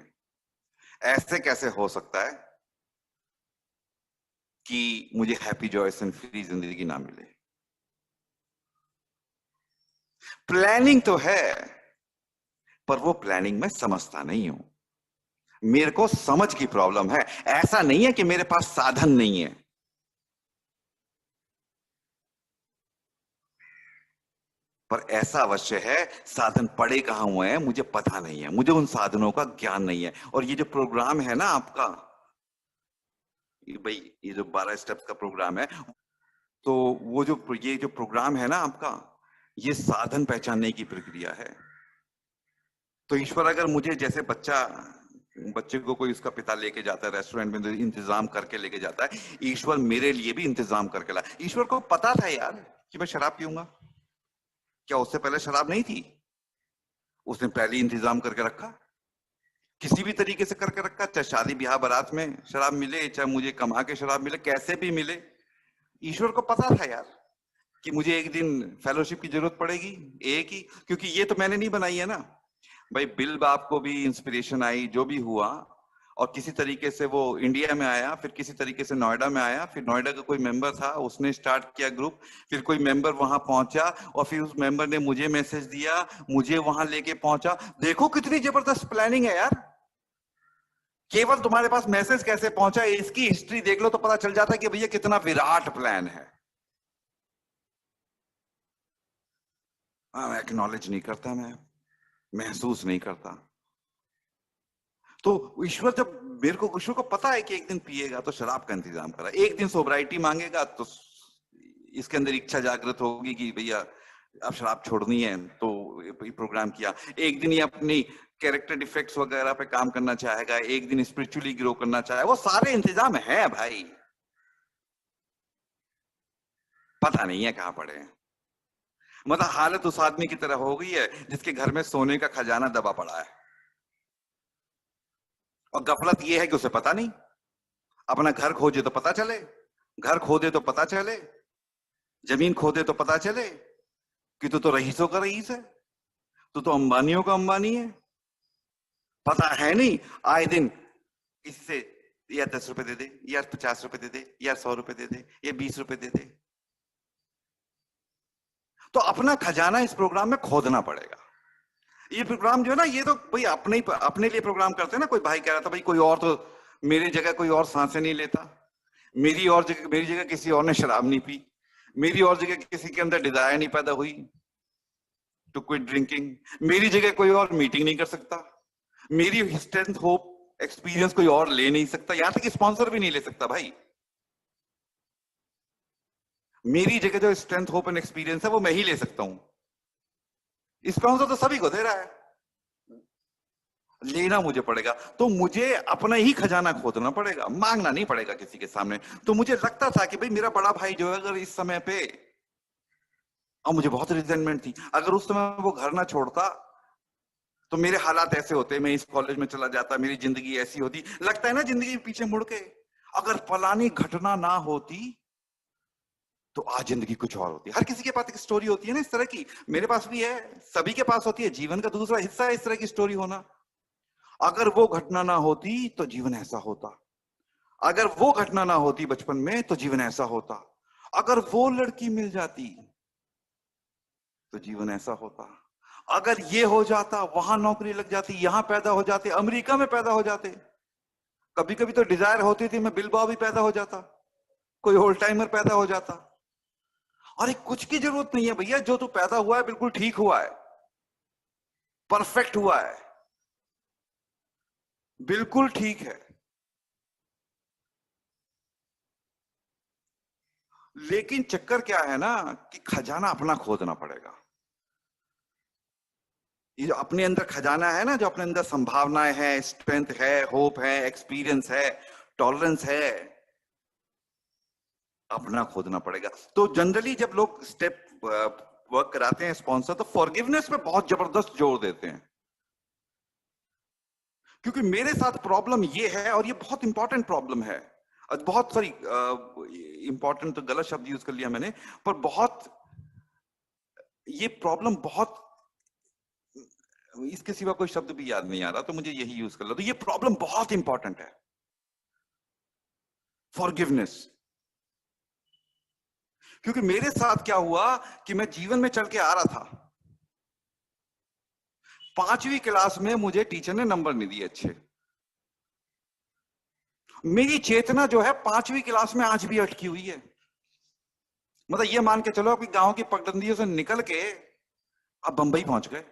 ऐसे कैसे हो सकता है कि मुझे हैप्पी जॉयस एंड फ्री जिंदगी ना मिले? प्लानिंग तो है, पर वो प्लानिंग मैं समझता नहीं हूं। मेरे को समझ की प्रॉब्लम है। ऐसा नहीं है कि मेरे पास साधन नहीं है, पर ऐसा अवश्य है साधन पड़े कहां हुए हैं मुझे पता नहीं है, मुझे उन साधनों का ज्ञान नहीं है। और ये जो प्रोग्राम है ना आपका, भाई ये जो 12 स्टेप्स का प्रोग्राम है, तो वो जो ये जो प्रोग्राम है ना आपका, ये साधन पहचानने की प्रक्रिया है। तो ईश्वर अगर मुझे जैसे बच्चे को कोई उसका पिता लेके जाता है रेस्टोरेंट में, तो इंतजाम करके लेके जाता है, ईश्वर मेरे लिए भी इंतजाम करके लाया। ईश्वर को पता था यार कि मैं शराब पीऊंगा, क्या उससे पहले शराब नहीं थी? उसने पहले ही इंतजाम करके रखा, किसी भी तरीके से करके रखा, चाहे शादी ब्याह बारात में शराब मिले, चाहे मुझे कमा के शराब मिले, कैसे भी मिले। ईश्वर को पता था यार कि मुझे एक दिन फेलोशिप की जरूरत पड़ेगी, एक ही, क्योंकि ये तो मैंने नहीं बनाई है ना भाई। बिल बाप को भी इंस्पिरेशन आई, जो भी हुआ, और किसी तरीके से वो इंडिया में आया, फिर किसी तरीके से नोएडा में आया, फिर नोएडा का कोई मेंबर था उसने स्टार्ट किया ग्रुप, फिर कोई मेंबर वहां पहुंचा, और फिर उस मेंबर ने मुझे मैसेज दिया, मुझे वहां लेके पहुंचा। देखो कितनी जबरदस्त प्लानिंग है यार। केवल तुम्हारे पास मैसेज कैसे पहुंचा, इसकी हिस्ट्री देख लो तो पता चल जाता है कि भैया कितना विराट प्लान है। एक्नॉलेज नहीं करता, मैं महसूस नहीं करता। तो ईश्वर जब ईश्वर को पता है कि एक दिन पिएगा तो शराब का इंतजाम करा, एक दिन सोब्राइटी मांगेगा तो इसके अंदर इच्छा जागृत होगी कि भैया अब शराब छोड़नी है, तो प्रोग्राम किया। एक दिन ये अपनी कैरेक्टर डिफेक्ट्स वगैरह पे काम करना चाहेगा, एक दिन स्पिरिचुअली ग्रो करना चाहे, वो सारे इंतजाम है भाई, पता नहीं है कहां पड़े हैं। मतलब हालत उस आदमी की तरह हो गई है जिसके घर में सोने का खजाना दबा पड़ा है, और गफलत ये है कि उसे पता नहीं। अपना घर खोजे तो पता चले, घर खोदे तो पता चले, जमीन खोदे तो पता चले कि तू तो रईसों का रईस है, तू तो अंबानियों का अंबानी है। पता है नहीं, आए दिन किसी से यार 10 रुपए दे दे, यार 50 रुपए दे दे, यार 100 रुपए दे दे, या 20 रुपए दे दे। तो अपना खजाना इस प्रोग्राम में खोदना पड़ेगा। ये प्रोग्राम जो है ना, ये तो भाई अपने लिए प्रोग्राम करते हैं ना। कोई भाई कह रहा था भाई कोई और तो मेरी जगह कोई और सांसें नहीं लेता, मेरी जगह किसी और ने शराब नहीं पी, मेरी और जगह किसी के अंदर डिजायर नहीं पैदा हुई टू क्विट ड्रिंकिंग, मेरी जगह कोई और मीटिंग नहीं कर सकता, मेरी स्ट्रेंथ होप एक्सपीरियंस कोई और ले नहीं सकता, यहां तक स्पॉन्सर भी नहीं ले सकता भाई। मेरी जगह जो स्ट्रेंथ होप एंड एक्सपीरियंस है वो मैं ही ले सकता हूं। स्पॉन्सर तो सभी को दे रहा है, लेना मुझे पड़ेगा। तो मुझे अपना ही खजाना खोदना पड़ेगा, मांगना नहीं पड़ेगा किसी के सामने। तो मुझे लगता था कि भाई मेरा बड़ा भाई जो है अगर इस समय पे, और मुझे बहुत रिजेंटमेंट थी, अगर उस समय वो घर ना छोड़ता तो मेरे हालात ऐसे होते, मैं इस कॉलेज में चला जाता, मेरी जिंदगी ऐसी होती। लगता है ना जिंदगी पीछे मुड़ के, अगर फलानी घटना ना होती तो आज जिंदगी कुछ और होती। हर किसी के पास एक स्टोरी होती है ना इस तरह की, मेरे पास भी है, सभी के पास होती है। जीवन का दूसरा हिस्सा है इस तरह की स्टोरी होना। अगर वो घटना ना होती तो जीवन ऐसा होता, अगर वो घटना ना होती बचपन में तो जीवन ऐसा होता, अगर वो लड़की मिल जाती तो जीवन ऐसा होता, अगर ये हो जाता, वहां नौकरी लग जाती, यहां पैदा हो जाते, अमेरिका में पैदा हो जाते। कभी कभी तो डिजायर होती थी मैं बिलबाओ भी पैदा हो जाता, कोई ओल्ड टाइमर पैदा हो जाता। अरे कुछ की जरूरत नहीं है भैया, जो तू पैदा हुआ है बिल्कुल ठीक हुआ है, परफेक्ट हुआ है, बिल्कुल ठीक है। लेकिन चक्कर क्या है ना कि खजाना अपना खोदना पड़ेगा। ये जो अपने अंदर खजाना है ना, जो अपने अंदर संभावनाएं हैं, स्ट्रेंथ है, होप है, एक्सपीरियंस है, टॉलरेंस है, अपना खोदना पड़ेगा। तो जनरली जब लोग स्टेप वर्क कराते हैं स्पॉन्सर, तो फॉरगिवनेस पे बहुत जबरदस्त जोर देते हैं। क्योंकि मेरे साथ प्रॉब्लम ये है, और ये बहुत इंपॉर्टेंट प्रॉब्लम है, बहुत सॉरी इंपॉर्टेंट तो गलत शब्द यूज कर लिया मैंने, पर बहुत ये प्रॉब्लम बहुत, इसके सिवा कोई शब्द भी याद नहीं आ रहा तो मुझे यही यूज कर लो। तो ये प्रॉब्लम बहुत इंपॉर्टेंट है, फॉरगिवनेस। क्योंकि मेरे साथ क्या हुआ कि मैं जीवन में चल के आ रहा था, 5वीं क्लास में मुझे टीचर ने नंबर नहीं दिए अच्छे। मेरी चेतना जो है 5वीं क्लास में आज भी अटकी हुई है। मतलब ये मान के चलो कि गांव की पगडंडियों से निकल के अब बंबई पहुंच गए,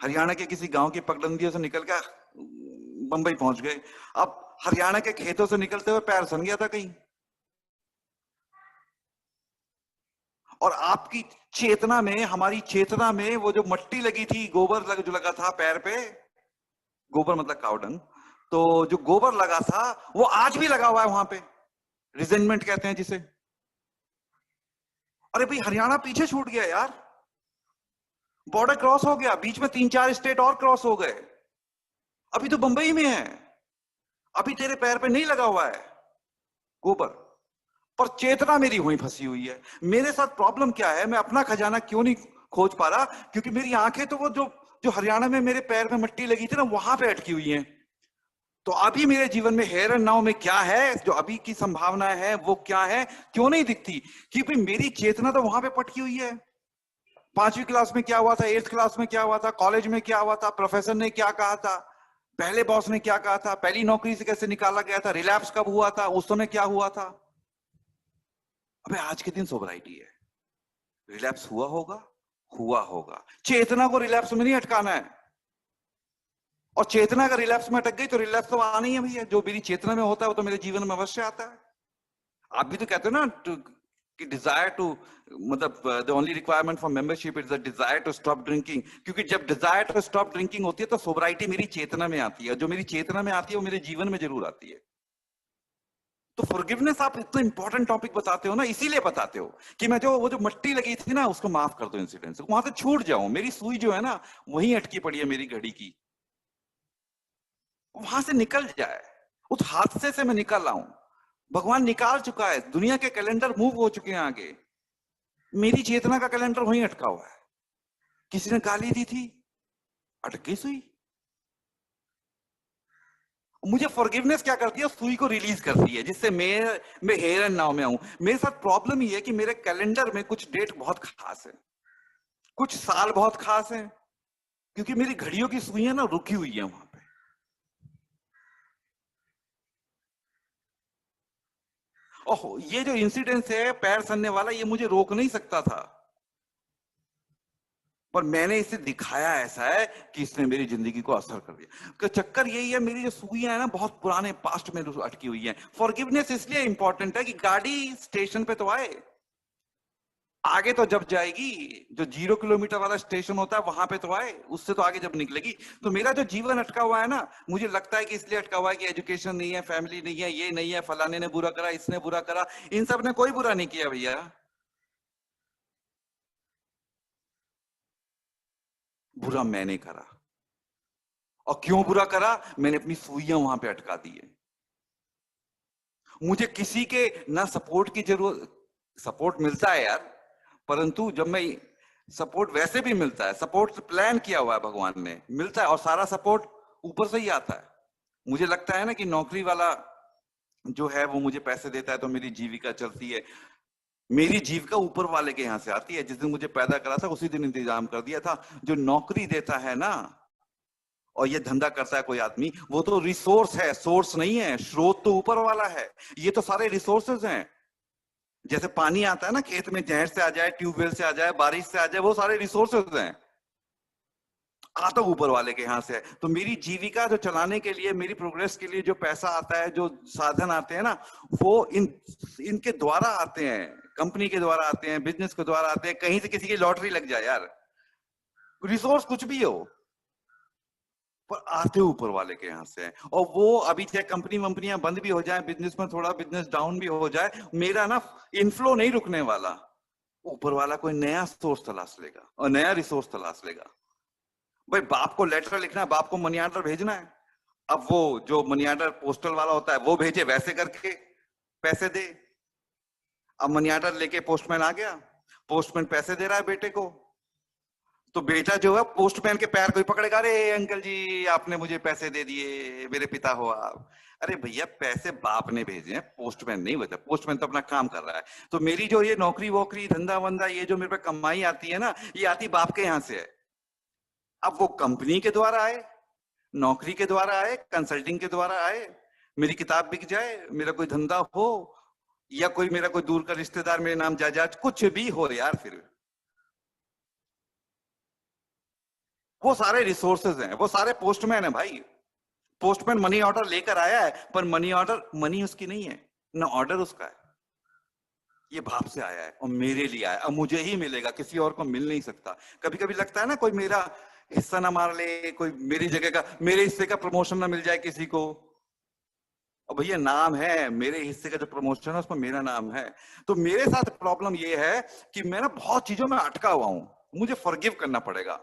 हरियाणा के किसी गांव की पगडंडियों से निकल के बंबई पहुंच गए। अब हरियाणा के खेतों से निकलते हुए पैर सन गया था कहीं, और आपकी चेतना में, हमारी चेतना में वो जो मट्टी लगी थी, गोबर जो लगा था पैर पे, गोबर मतलब कावडंग, तो जो गोबर लगा था वो आज भी लगा हुआ है वहां पे, रिजेंटमेंट कहते हैं जिसे। अरे भाई हरियाणा पीछे छूट गया यार, बॉर्डर क्रॉस हो गया, बीच में 3-4 स्टेट और क्रॉस हो गए, अभी तो बंबई में है, अभी तेरे पैर पे नहीं लगा हुआ है गोबर, पर चेतना मेरी वहीं फंसी हुई है। मेरे साथ प्रॉब्लम क्या है, मैं अपना खजाना क्यों नहीं खोज पा रहा? क्योंकि मेरी आंखें तो वो जो जो हरियाणा में मेरे पैर में मिट्टी लगी थी ना, वहां पे अटकी हुई हैं। तो अभी मेरे जीवन में हेयर एंड नाउ में क्या है, जो अभी की संभावना है वो क्या है, क्यों नहीं दिखती? क्योंकि मेरी चेतना तो वहां पे पटकी हुई है। 5वीं क्लास में क्या हुआ था, 8th क्लास में क्या हुआ था, कॉलेज में क्या हुआ था, प्रोफेसर ने क्या कहा था, पहले बॉस ने क्या कहा था, पहली नौकरी से कैसे निकाला गया था, रिलैप्स कब हुआ था, उस समय क्या हुआ था। अबे आज के दिन सोबराइटी है, रिलैप्स हुआ होगा, हुआ होगा। चेतना को रिलैप्स में नहीं अटकाना है, और चेतना अगर रिलैप्स में अटक गई तो रिलैप्स तो आना ही है भैया। जो मेरी चेतना में होता है वो तो मेरे जीवन में अवश्य आता है। आप भी तो कहते हो ना कि डिजायर टू, मतलब the only requirement for membership is the desire to stop drinking. क्योंकि जब डिजायर टू स्टॉप ड्रिंकिंग होती है तो सोबराइटी मेरी चेतना में आती है, जो मेरी चेतना में आती है वो मेरे जीवन में जरूर आती है। तो फॉरगिवनेस आप इतना इंपॉर्टेंट टॉपिक बताते हो ना, इसीलिए बताते हो कि मैं जो वो जो मट्टी लगी थी ना उसको माफ कर दो, इंसिडेंट से वहां से छूट जाऊं। मेरी सुई जो है ना वहीं अटकी पड़ी है मेरी घड़ी की, वहां से निकल जाए, उस हादसे से मैं निकल आऊं। भगवान निकाल चुका है, दुनिया के कैलेंडर मूव हो चुके हैं आगे, मेरी चेतना का कैलेंडर वहीं अटका हुआ है। किसी ने गाली दी थी, अटक गई सुई। मुझे फॉरगिवनेस क्या करती है, सुई को रिलीज करती है, जिससे मैं हेयर एंड नाउ में आऊं। मेरे साथ प्रॉब्लम ये है कि मेरे कैलेंडर में कुछ डेट बहुत खास है, कुछ साल बहुत खास है, क्योंकि मेरी घड़ियों की सुइयां ना रुकी हुई है वहां पे। ओह, ये जो इंसिडेंस है पैर सनने वाला, ये मुझे रोक नहीं सकता था, पर मैंने इसे दिखाया ऐसा है कि इसने मेरी जिंदगी को असर कर दिया। तो चक्कर यही है, मेरी जो सुइयां है ना बहुत पुराने पास्ट में अटकी हुई है। फॉरगिवनेस इसलिए इंपॉर्टेंट है कि गाड़ी स्टेशन पे तो आए, आगे तो जब जाएगी, जो 0 किलोमीटर वाला स्टेशन होता है वहां पे तो आए, उससे तो आगे जब निकलेगी। तो मेरा जो जीवन अटका हुआ है ना, मुझे लगता है कि इसलिए अटका हुआ है कि एजुकेशन नहीं है, फैमिली नहीं है, ये नहीं है, फलाने ने बुरा करा, इसने बुरा करा। इन सब ने कोई बुरा नहीं किया भैया, बुरा मैंने करा। और क्यों बुरा करा? मैंने अपनी सुइयां वहां पे अटका दी है। मुझे किसी के ना सपोर्ट की जरूरत, सपोर्ट मिलता है यार, परंतु जब मैं, सपोर्ट वैसे भी मिलता है, सपोर्ट प्लान किया हुआ है भगवान ने, मिलता है, और सारा सपोर्ट ऊपर से ही आता है। मुझे लगता है ना कि नौकरी वाला जो है वो मुझे पैसे देता है तो मेरी जीविका चलती है। मेरी जीविका ऊपर वाले के यहां से आती है। जिस दिन मुझे पैदा करा था उसी दिन इंतजाम कर दिया था। जो नौकरी देता है ना और ये धंधा करता है कोई आदमी, वो तो रिसोर्स है, सोर्स नहीं है। स्रोत तो ऊपर वाला है। ये तो सारे रिसोर्सेज हैं। जैसे पानी आता है ना खेत में, नहर से आ जाए, ट्यूबवेल से आ जाए, बारिश से आ जाए, वो सारे रिसोर्सेज हैं, आता ऊपर वाले के यहां से है। तो मेरी जीविका जो चलाने के लिए, मेरी प्रोग्रेस के लिए जो पैसा आता है, जो साधन आते हैं ना, वो इनके द्वारा आते हैं, कंपनी के द्वारा आते हैं, बिजनेस के द्वारा आते हैं। कहीं से किसी की लॉटरी लग जाए यार, रिसोर्स कुछ भी हो, पर आते ऊपर वाले के यहां से है। और वो अभी चाहे कंपनी वंपनियां बंद भी हो जाए, बिजनेस में थोड़ा बिजनेस डाउन भी हो जाए, मेरा ना इनफ्लो नहीं रुकने वाला। ऊपर वाला कोई नया सोर्स तलाश लेगा और नया रिसोर्स तलाश लेगा। भाई बाप को लेटर लिखना है, बाप को मनी ऑर्डर भेजना है, अब वो जो मनी ऑर्डर पोस्टल वाला होता है वो भेजे, वैसे करके पैसे दे। अब मनी ऑर्डर लेके पोस्टमैन आ गया, पोस्टमैन पैसे दे रहा है बेटे को, तो बेटा जो है पोस्टमैन के पैर को ही पकड़ेगा, अरे अंकल जी आपने मुझे पैसे दे दिए, मेरे पिता हो आप। अरे भैया पैसे बाप ने भेजे हैं, पोस्टमैन नहीं बता, पोस्टमैन तो अपना काम कर रहा है। तो मेरी जो ये नौकरी वोकरी धंधा वंदा, ये जो मेरे पे कमाई आती है ना, ये आती बाप के यहां से है। अब वो कंपनी के द्वारा आए, नौकरी के द्वारा आए, कंसल्टिंग के द्वारा आए, मेरी किताब बिक जाए, मेरा कोई धंधा हो, या कोई मेरा कोई दूर का रिश्तेदार मेरे नाम जायदाद कुछ भी हो यार, फिर वो सारे रिसोर्सेज हैं, वो सारे पोस्टमैन है भाई। पोस्टमैन मनी ऑर्डर लेकर आया है, पर मनी ऑर्डर, मनी उसकी नहीं है ना, ऑर्डर उसका है। ये बाप से आया है और मेरे लिए आया, अब मुझे ही मिलेगा, किसी और को मिल नहीं सकता। कभी कभी लगता है ना कोई मेरा हिस्सा ना मार ले, कोई मेरी जगह का, मेरे हिस्से का प्रमोशन ना मिल जाए किसी को। और भैया नाम है, मेरे हिस्से का जो प्रमोशन है उसमें मेरा नाम है। तो मेरे साथ प्रॉब्लम ये है कि मैं ना बहुत चीजों में अटका हुआ हूं, मुझे फॉरगिव करना पड़ेगा।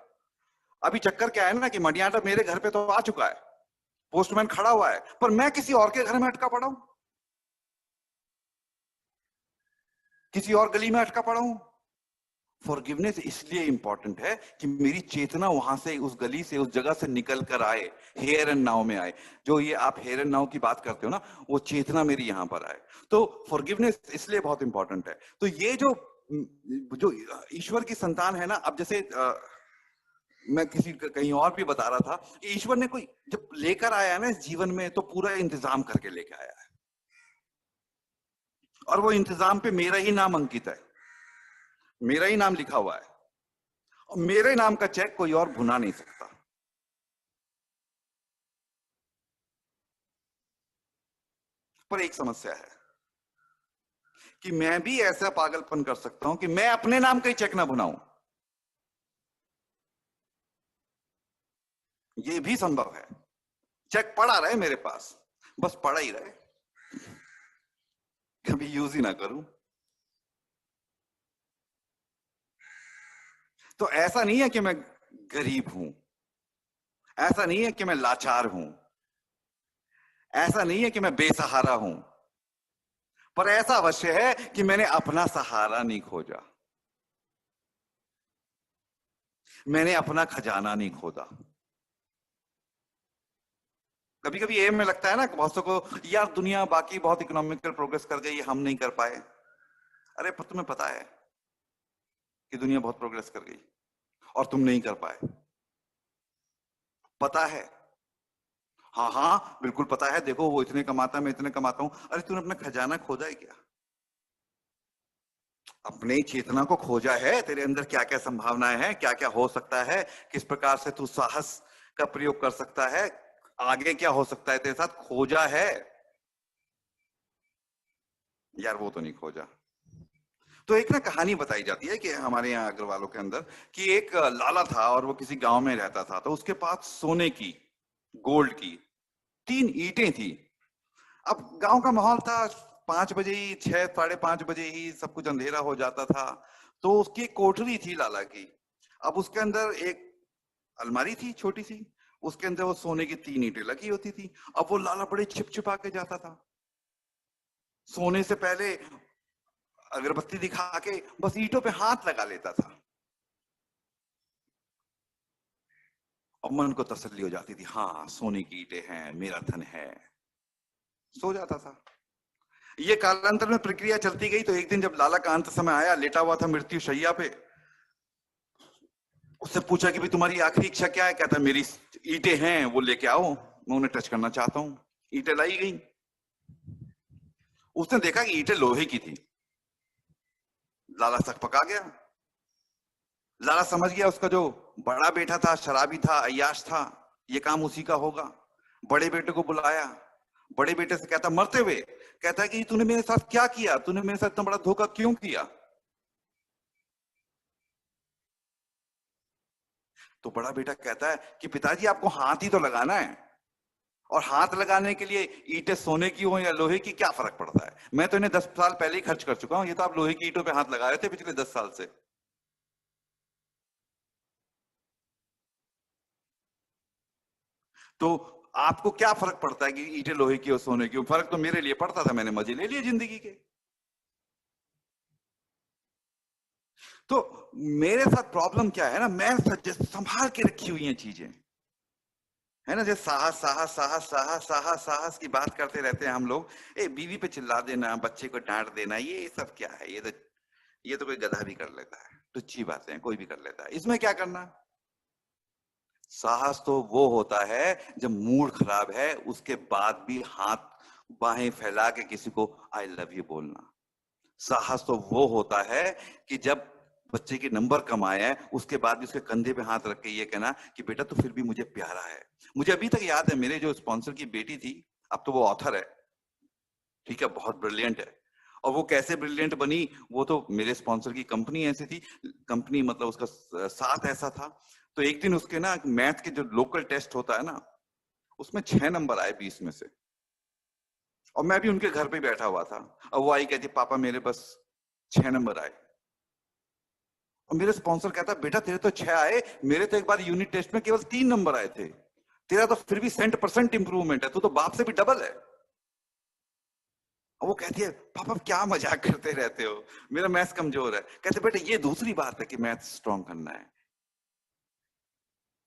अभी चक्कर क्या है ना कि मनी ऑर्डर मेरे घर पे तो आ चुका है, पोस्टमैन खड़ा हुआ है, पर मैं किसी और के घर में अटका पड़ा हूं, किसी और गली में अटका पड़ा हूं। फॉरगिवनेस इसलिए इंपॉर्टेंट है कि मेरी चेतना वहां से, उस गली से, उस जगह से निकल कर आए, हेयर एंड नाउ में आए। जो ये आप हेयर एंड नाउ की बात करते हो ना, वो चेतना मेरी यहां पर आए। तो फॉरगिवनेस इसलिए बहुत इंपॉर्टेंट है। तो ये जो ईश्वर की संतान है ना, अब जैसे मैं किसी कहीं और भी बता रहा था कि ईश्वर ने कोई जब लेकर आया है ना इस जीवन में, तो पूरा इंतजाम करके लेकर आया है, और वो इंतजाम पे मेरा ही नाम अंकित है, मेरा ही नाम लिखा हुआ है, और मेरे नाम का चेक कोई और भुना नहीं सकता। पर एक समस्या है कि मैं भी ऐसा पागलपन कर सकता हूं कि मैं अपने नाम का ही चेक ना भुनाऊं, ये भी संभव है। चेक पड़ा रहे मेरे पास, बस पड़ा ही रहे, कभी यूज ही ना करूं। तो ऐसा नहीं है कि मैं गरीब हूं, ऐसा नहीं है कि मैं लाचार हूं, ऐसा नहीं है कि मैं बेसहारा हूं, पर ऐसा अवश्य है कि मैंने अपना सहारा नहीं खोजा, मैंने अपना खजाना नहीं खोदा। कभी कभी ये में लगता है ना बहुत को, यार दुनिया बाकी बहुत इकोनॉमिकल प्रोग्रेस कर गई, हम नहीं कर पाए। अरे पर तुम्हें पता है कि दुनिया बहुत प्रोग्रेस कर गई और तुम नहीं कर पाए? पता है? हाँ हाँ बिल्कुल पता है। देखो वो इतने कमाता, मैं इतने कमाता हूं। अरे तूने अपना खजाना खोजा है क्या? अपने चेतना को खोजा है? तेरे अंदर क्या क्या संभावनाएं हैं, क्या क्या हो सकता है, किस प्रकार से तू साहस का प्रयोग कर सकता है, आगे क्या हो सकता है तेरे साथ, खोजा है? यार वो तो नहीं खोजा। तो एक ना कहानी बताई जाती है कि हमारे यहाँ अग्रवालों के अंदर, कि एक लाला था और वो किसी गांव में रहता था, तो उसके पास सोने की, गोल्ड की 3 ईंटें थी। अब गांव का माहौल था, 5 बजे ही, 6 साढ़े 5 बजे ही सब कुछ अंधेरा हो जाता था। तो उसकी एक कोठरी थी लाला की। अब उसके अंदर एक अलमारी थी छोटी सी, उसके अंदर वो सोने की 3 ईंटें लगी होती थी। अब वो लाला बड़े छिप के जाता था, सोने से पहले अगरबत्ती दिखा के बस ईंटों पे हाथ लगा लेता था, और मन को तसल्ली हो जाती थी, हाँ सोने की ईंटें हैं, मेरा धन है, सो जाता था। ये कालांतर में प्रक्रिया चलती गई, तो एक दिन जब लाला का अंत समय आया, लेटा हुआ था मृत्यु शैया पे, उससे पूछा कि भाई तुम्हारी आखिरी इच्छा क्या है? कहता मेरी ईंटें हैं, वो लेके आओ, मैं उन्हें टच करना चाहता हूं। ईंटें लाई गई, उसने देखा कि ईंटें लोहे की थी, लाला सक पका गया। लाला समझ गया उसका जो बड़ा बेटा था, शराबी था, अय्याश था, ये काम उसी का होगा। बड़े बेटे को बुलाया, बड़े बेटे से कहता मरते हुए, कहता है कि तूने मेरे साथ क्या किया, तूने मेरे साथ इतना बड़ा धोखा क्यों किया? तो बड़ा बेटा कहता है कि पिताजी आपको हाथ ही तो लगाना है, और हाथ लगाने के लिए ईंटें सोने की हो या लोहे की क्या फर्क पड़ता है? मैं तो इन्हें 10 साल पहले ही खर्च कर चुका हूं, ये तो आप लोहे की ईंटों पे हाथ लगा रहे थे पिछले 10 साल से। तो आपको क्या फर्क पड़ता है कि ईंटें लोहे की और सोने की? फर्क तो मेरे लिए पड़ता था, मैंने मजे ले लिए जिंदगी के। तो मेरे साथ प्रॉब्लम क्या है ना, मैं संभाल के रखी हुई हैं चीजें, है ना, जैसे साहस साहस साहस साहस साहस साहस की बात करते रहते हैं हम लोग। बीवी पे चिल्ला देना, बच्चे को डांट देना, ये सब क्या है? ये तो कोई गधा भी कर लेता है, तुच्छी बातें हैं, कोई भी कर लेता है, इसमें क्या करना? साहस तो वो होता है जब मूड खराब है, उसके बाद भी हाथ बाहें फैला के किसी को आई लव यू बोलना। साहस तो वो होता है कि जब बच्चे के नंबर कम आए हैं, उसके बाद भी उसके कंधे पे हाथ रख के ये कहना कि बेटा तू फिर भी मुझे प्यारा है। मुझे अभी तक याद है, मेरे जो स्पॉन्सर की बेटी थी, अब तो वो ऑथर है, ठीक है, बहुत ब्रिलियंट है। और वो कैसे ब्रिलियंट बनी, वो तो मेरे स्पॉन्सर की कंपनी ऐसी थी, कंपनी मतलब उसका साथ ऐसा था। तो एक दिन उसके ना मैथ के जो लोकल टेस्ट होता है ना, उसमें 6 नंबर आए 20 में से, और मैं भी उनके घर पे बैठा हुआ था। और वो आई कहती पापा मेरे बस 6 नंबर आए। और मेरे स्पॉन्सर कहता बेटा तेरे तो 6 आए, मेरे तो एक बार यूनिट टेस्ट में केवल 3 नंबर आए थे, तेरा तो फिर भी 100% इंप्रूवमेंट है, तू तो बाप से भी डबल है। और वो कहती है पापा क्या मजाक करते रहते हो, मेरा मैथ्स कमजोर है। कहते बेटा ये दूसरी बात है कि मैथ्स स्ट्रॉन्ग करना है,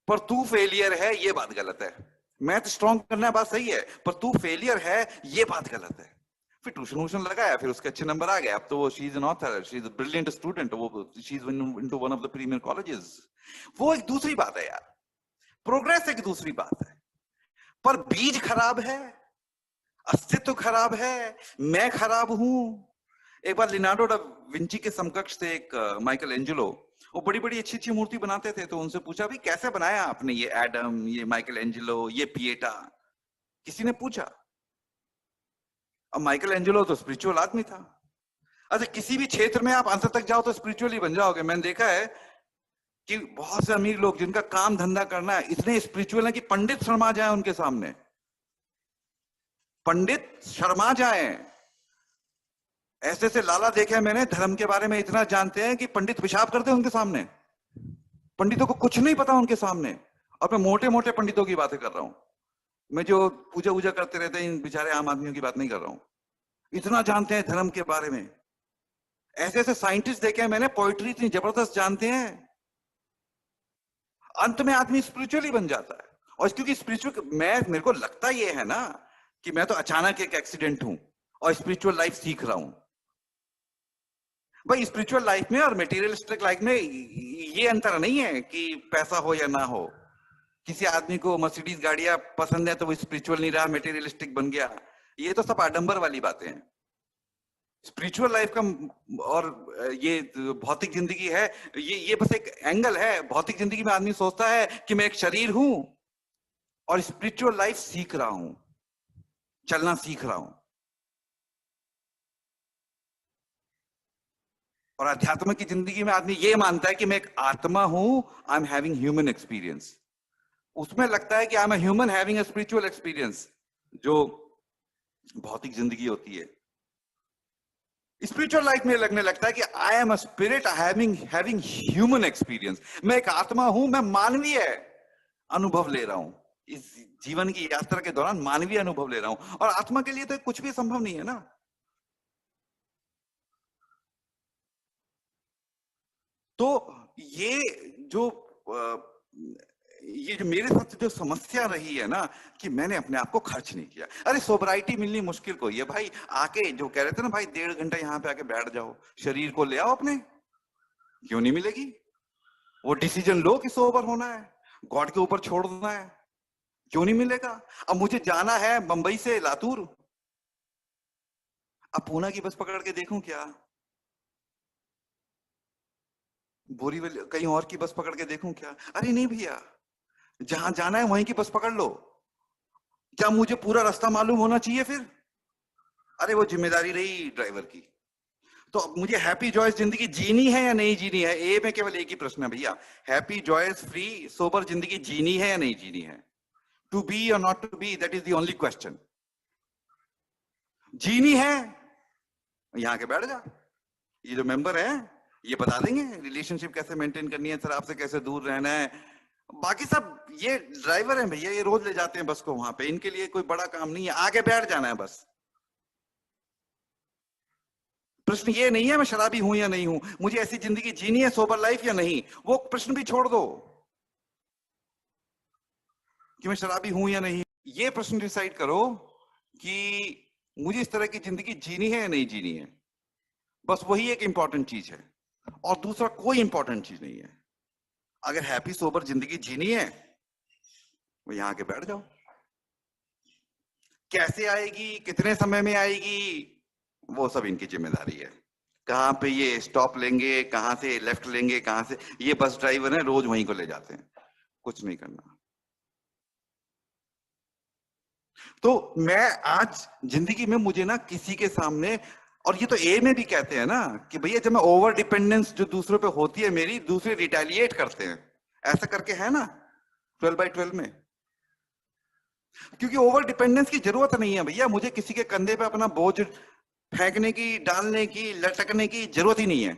पर तू फेलियर है ये बात गलत है। मैथ स्ट्रॉन्ग करना है बात सही है, पर तू फेलियर है ये बात गलत है। फिर ट्यूशन व्यूशन लगाया, फिर उसके अच्छे नंबर आ गए, अब तो वो she is an author, she is a brilliant student, वो she is into one of the premier colleges. वो एक दूसरी बात है यार, प्रोग्रेस एक दूसरी बात है, पर बीज खराब है, अस्तित्व खराब है, मैं खराब हूं। एक बार लिनार्डो डा विंची के समकक्ष थे एक माइकल एंजेलो, वो बड़ी बड़ी अच्छी अच्छी मूर्ति बनाते थे। तो उनसे पूछा भी कैसे बनाया आपने ये एडम, ये माइकल एंजेलो, ये पिएटा? किसी ने पूछा। अब माइकल एंजेलो तो स्पिरिचुअल आदमी था। अच्छा किसी भी क्षेत्र में आप अंत तक जाओ तो स्पिरिचुअली बन जाओगे। मैंने देखा है कि बहुत से अमीर लोग जिनका काम धंधा करना है, इतने स्पिरिचुअल है कि पंडित शर्मा जाए उनके सामने, पंडित शर्मा जाए। ऐसे ऐसे लाला देखे हैं मैंने, धर्म के बारे में इतना जानते हैं कि पंडित पेशाब करते हैं उनके सामने, पंडितों को कुछ नहीं पता उनके सामने। और मैं मोटे मोटे पंडितों की बातें कर रहा हूं, मैं जो पूजा वूजा करते रहते हैं इन बेचारे आम आदमियों की बात नहीं कर रहा हूं। इतना जानते हैं धर्म के बारे में। ऐसे ऐसे साइंटिस्ट देखे हैं मैंने, पोइट्री इतनी जबरदस्त जानते हैं। अंत में आदमी स्पिरिचुअली बन जाता है। और क्योंकि स्पिरिचुअल मेरे को लगता ये है ना कि मैं तो अचानक एक एक्सीडेंट हूं और स्पिरिचुअल लाइफ सीख रहा हूं। भाई स्पिरिचुअल लाइफ में और मटेरियलिस्टिक लाइफ में ये अंतर नहीं है कि पैसा हो या ना हो। किसी आदमी को मर्सिडीज गाड़ियां पसंद है तो वो स्पिरिचुअल नहीं रहा, मटेरियलिस्टिक बन गया। ये तो सब आडंबर वाली बातें हैं। स्पिरिचुअल लाइफ का और ये भौतिक जिंदगी है, ये बस एक एंगल है। भौतिक जिंदगी में आदमी सोचता है कि मैं एक शरीर हूं, और स्पिरिचुअल लाइफ सीख रहा हूं, चलना सीख रहा हूं। और अध्यात्म की जिंदगी में आदमी ये मानता है कि मैं एक आत्मा हूं, I am having human experience. उसमें लगता है कि I am a human having a spiritual experience. जो भौतिक जिंदगी होती है, स्पिरिचुअल लाइफ में लगने लगता है कि I am a spirit having human experience. मैं एक आत्मा हूं, मैं मानवीय है, अनुभव ले रहा हूं, इस जीवन की यात्रा के दौरान मानवीय अनुभव ले रहा हूं, और आत्मा के लिए तो कुछ भी संभव नहीं है ना। तो ये जो मेरे साथ जो समस्या रही है ना, कि मैंने अपने आप को खर्च नहीं किया। अरे सोबराइटी मिलनी मुश्किल कोई है भाई, आके जो कह रहे थे ना भाई 1.5 घंटा यहाँ पे आके बैठ जाओ, शरीर को ले आओ अपने, क्यों नहीं मिलेगी? वो डिसीजन लो कि सोबर होना है, गॉड के ऊपर छोड़ना है, क्यों नहीं मिलेगा? अब मुझे जाना है मुंबई से लातूर, अब पूना की बस पकड़ के देखूं क्या? बोरीवली कहीं और की बस पकड़ के देखूं क्या? अरे नहीं भैया, जहां जाना है वहीं की बस पकड़ लो। क्या मुझे पूरा रास्ता मालूम होना चाहिए फिर? अरे वो जिम्मेदारी रही ड्राइवर की। तो अब मुझे हैप्पी जॉयस जिंदगी जीनी है या नहीं जीनी है? ए में केवल एक ही प्रश्न है भैया, हैप्पी जॉयस फ्री सोबर जिंदगी जीनी है या नहीं जीनी है? To be or not to be, that is the only question. जीनी है, यहां के बैठ जा, ये जो मेंबर है ये बता देंगे रिलेशनशिप कैसे मेंटेन करनी है, सर आपसे कैसे दूर रहना है। बाकी सब ये ड्राइवर हैं भैया, ये रोज ले जाते हैं बस को वहां पे, इनके लिए कोई बड़ा काम नहीं है, आगे बैठ जाना है बस। प्रश्न ये नहीं है मैं शराबी हूं या नहीं हूं, मुझे ऐसी जिंदगी जीनी है सोबर लाइफ या नहीं, वो प्रश्न भी छोड़ दो कि मैं शराबी हूं या नहीं। ये प्रश्न डिसाइड करो कि मुझे इस तरह की जिंदगी जीनी है या नहीं जीनी है, बस वही एक इंपॉर्टेंट चीज है, और दूसरा कोई इंपॉर्टेंट चीज नहीं है। अगर हैप्पी सोबर जिंदगी जीनी है, वो यहां के बैठ जाओ। कैसे आएगी, कितने समय में आएगी, वो सब इनकी जिम्मेदारी है। कहां पे ये स्टॉप लेंगे, कहां से लेफ्ट लेंगे, कहां से, ये बस ड्राइवर है, रोज वहीं को ले जाते हैं, कुछ नहीं करना। तो मैं आज जिंदगी में मुझे ना किसी के सामने, और ये तो ए में भी कहते हैं ना कि भैया जब मैं ओवर डिपेंडेंस जो दूसरों पे होती है मेरी, दूसरे रिटेलिएट करते हैं, ऐसा करके है ना 12/12 में। क्योंकि ओवर डिपेंडेंस की जरूरत नहीं है भैया, मुझे किसी के कंधे पे अपना बोझ फेंकने की, डालने की, लटकने की जरूरत ही नहीं है,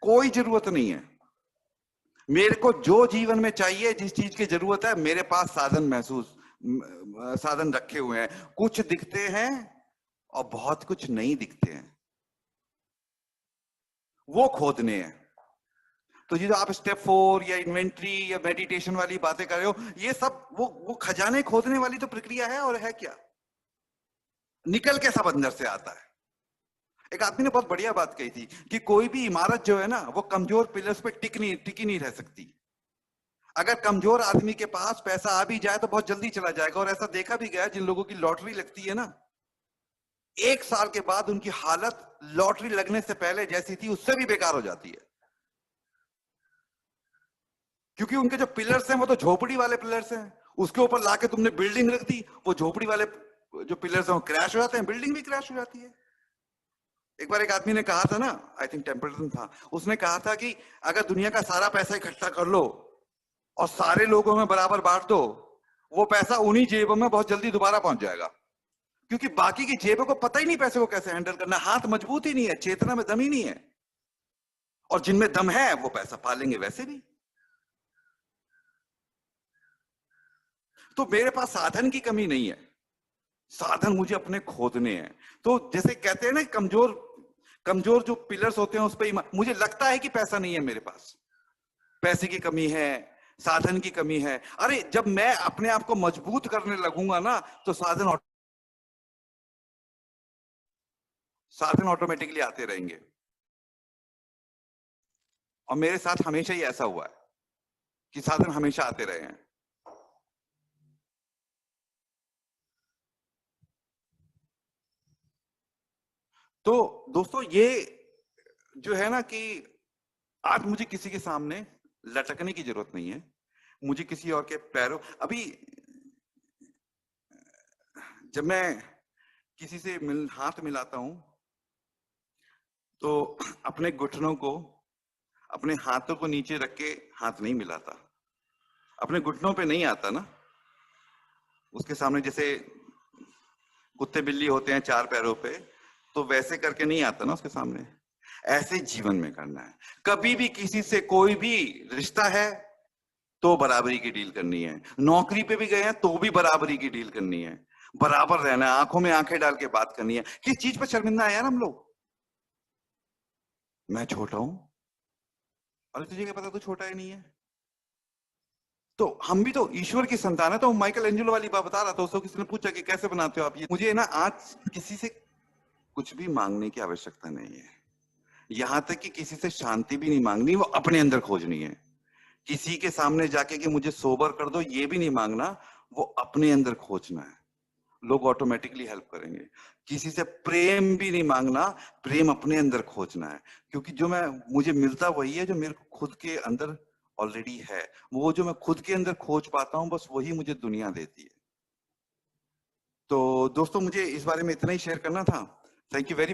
कोई जरूरत नहीं है। मेरे को जो जीवन में चाहिए, जिस चीज की जरूरत है, मेरे पास साधन रखे हुए हैं। कुछ दिखते हैं और बहुत कुछ नहीं दिखते हैं, वो खोदने हैं। तो ये जो आप स्टेप 4 या इन्वेंट्री या मेडिटेशन वाली बातें कर रहे हो, ये सब वो खजाने खोदने वाली तो प्रक्रिया है, और है क्या? निकल के सब अंदर से आता है। एक आदमी ने बहुत बढ़िया बात कही थी कि कोई भी इमारत जो है ना, वो कमजोर पिलर्स पे टिकी नहीं रह सकती। अगर कमजोर आदमी के पास पैसा आ भी जाए तो बहुत जल्दी चला जाएगा, और ऐसा देखा भी गया, जिन लोगों की लॉटरी लगती है ना, 1 साल के बाद उनकी हालत लॉटरी लगने से पहले जैसी थी उससे भी बेकार हो जाती है, क्योंकि उनके जो पिलर्स हैं वो तो झोपड़ी वाले पिलर्स हैं। उसके ऊपर लाके तुमने बिल्डिंग रख दी, वो झोपड़ी वाले जो पिलर्स हैं वो क्रैश हो जाते हैं, बिल्डिंग भी क्रैश हो जाती है। एक बार एक आदमी ने कहा था ना, आई थिंक टेम्पल्टन था, उसने कहा था कि अगर दुनिया का सारा पैसा इकट्ठा कर लो और सारे लोगों में बराबर बांट दो, वो पैसा उन्हीं जेबों में बहुत जल्दी दोबारा पहुंच जाएगा, क्योंकि बाकी की जेबों को पता ही नहीं पैसे को कैसे हैंडल करना, हाथ मजबूत ही नहीं है, चेतना में दम ही नहीं है, और जिनमें दम है वो पैसा पालेंगे वैसे भी। तो मेरे पास साधन की कमी नहीं है, साधन मुझे अपने खोदने हैं। तो जैसे कहते हैं ना, कमजोर कमजोर जो पिलर्स होते हैं उस पर मुझे लगता है कि पैसा नहीं है मेरे पास, पैसे की कमी है, साधन की कमी है। अरे जब मैं अपने आप को मजबूत करने लगूंगा ना, तो साधन ऑटोमेटिकली आते रहेंगे। और मेरे साथ हमेशा ही ऐसा हुआ है कि साधन हमेशा आते रहे हैं। तो दोस्तों, ये जो है ना कि आज मुझे किसी के सामने लटकने की जरूरत नहीं है, मुझे किसी और के पैरों, अभी जब मैं किसी से हाथ मिलाता हूं तो अपने घुटनों को, अपने हाथों को नीचे रख के हाथ नहीं मिलाता, अपने घुटनों पे नहीं आता ना, उसके सामने जैसे कुत्ते बिल्ली होते हैं 4 पैरों पे, तो वैसे करके नहीं आता ना उसके सामने। ऐसे जीवन में करना है। कभी भी किसी से कोई भी रिश्ता है, तो बराबरी की डील करनी है, नौकरी पे भी गए हैं तो भी बराबरी की डील करनी है, बराबर रहना है, आंखों में आंखें डाल के बात करनी है। किस चीज पर शर्मिंदा है यार हम लोग? मैं छोटा हूं, अरे तुझे क्या पता तू छोटा ही नहीं है? तो हम भी तो ईश्वर की संतान है। तो माइकल एंजेलो वाली बात बता रहा था, उसको किसी ने पूछा कि कैसे बनाते हो आप ये, मुझे ना आज किसी से कुछ भी मांगने की आवश्यकता नहीं है, यहां तक कि किसी से शांति भी नहीं मांगनी, वो अपने अंदर खोजनी है। किसी के सामने जाके कि मुझे सोबर कर दो, ये भी नहीं मांगना, वो अपने अंदर खोजना है, लोग ऑटोमेटिकली हेल्प करेंगे। किसी से प्रेम भी नहीं मांगना, प्रेम अपने अंदर खोजना है, क्योंकि जो मैं मुझे मिलता वही है जो मेरे को खुद के अंदर ऑलरेडी है। वो जो मैं खुद के अंदर खोज पाता हूं, बस वही मुझे दुनिया देती है। तो दोस्तों, मुझे इस बारे में इतना ही शेयर करना था। Thank you very much.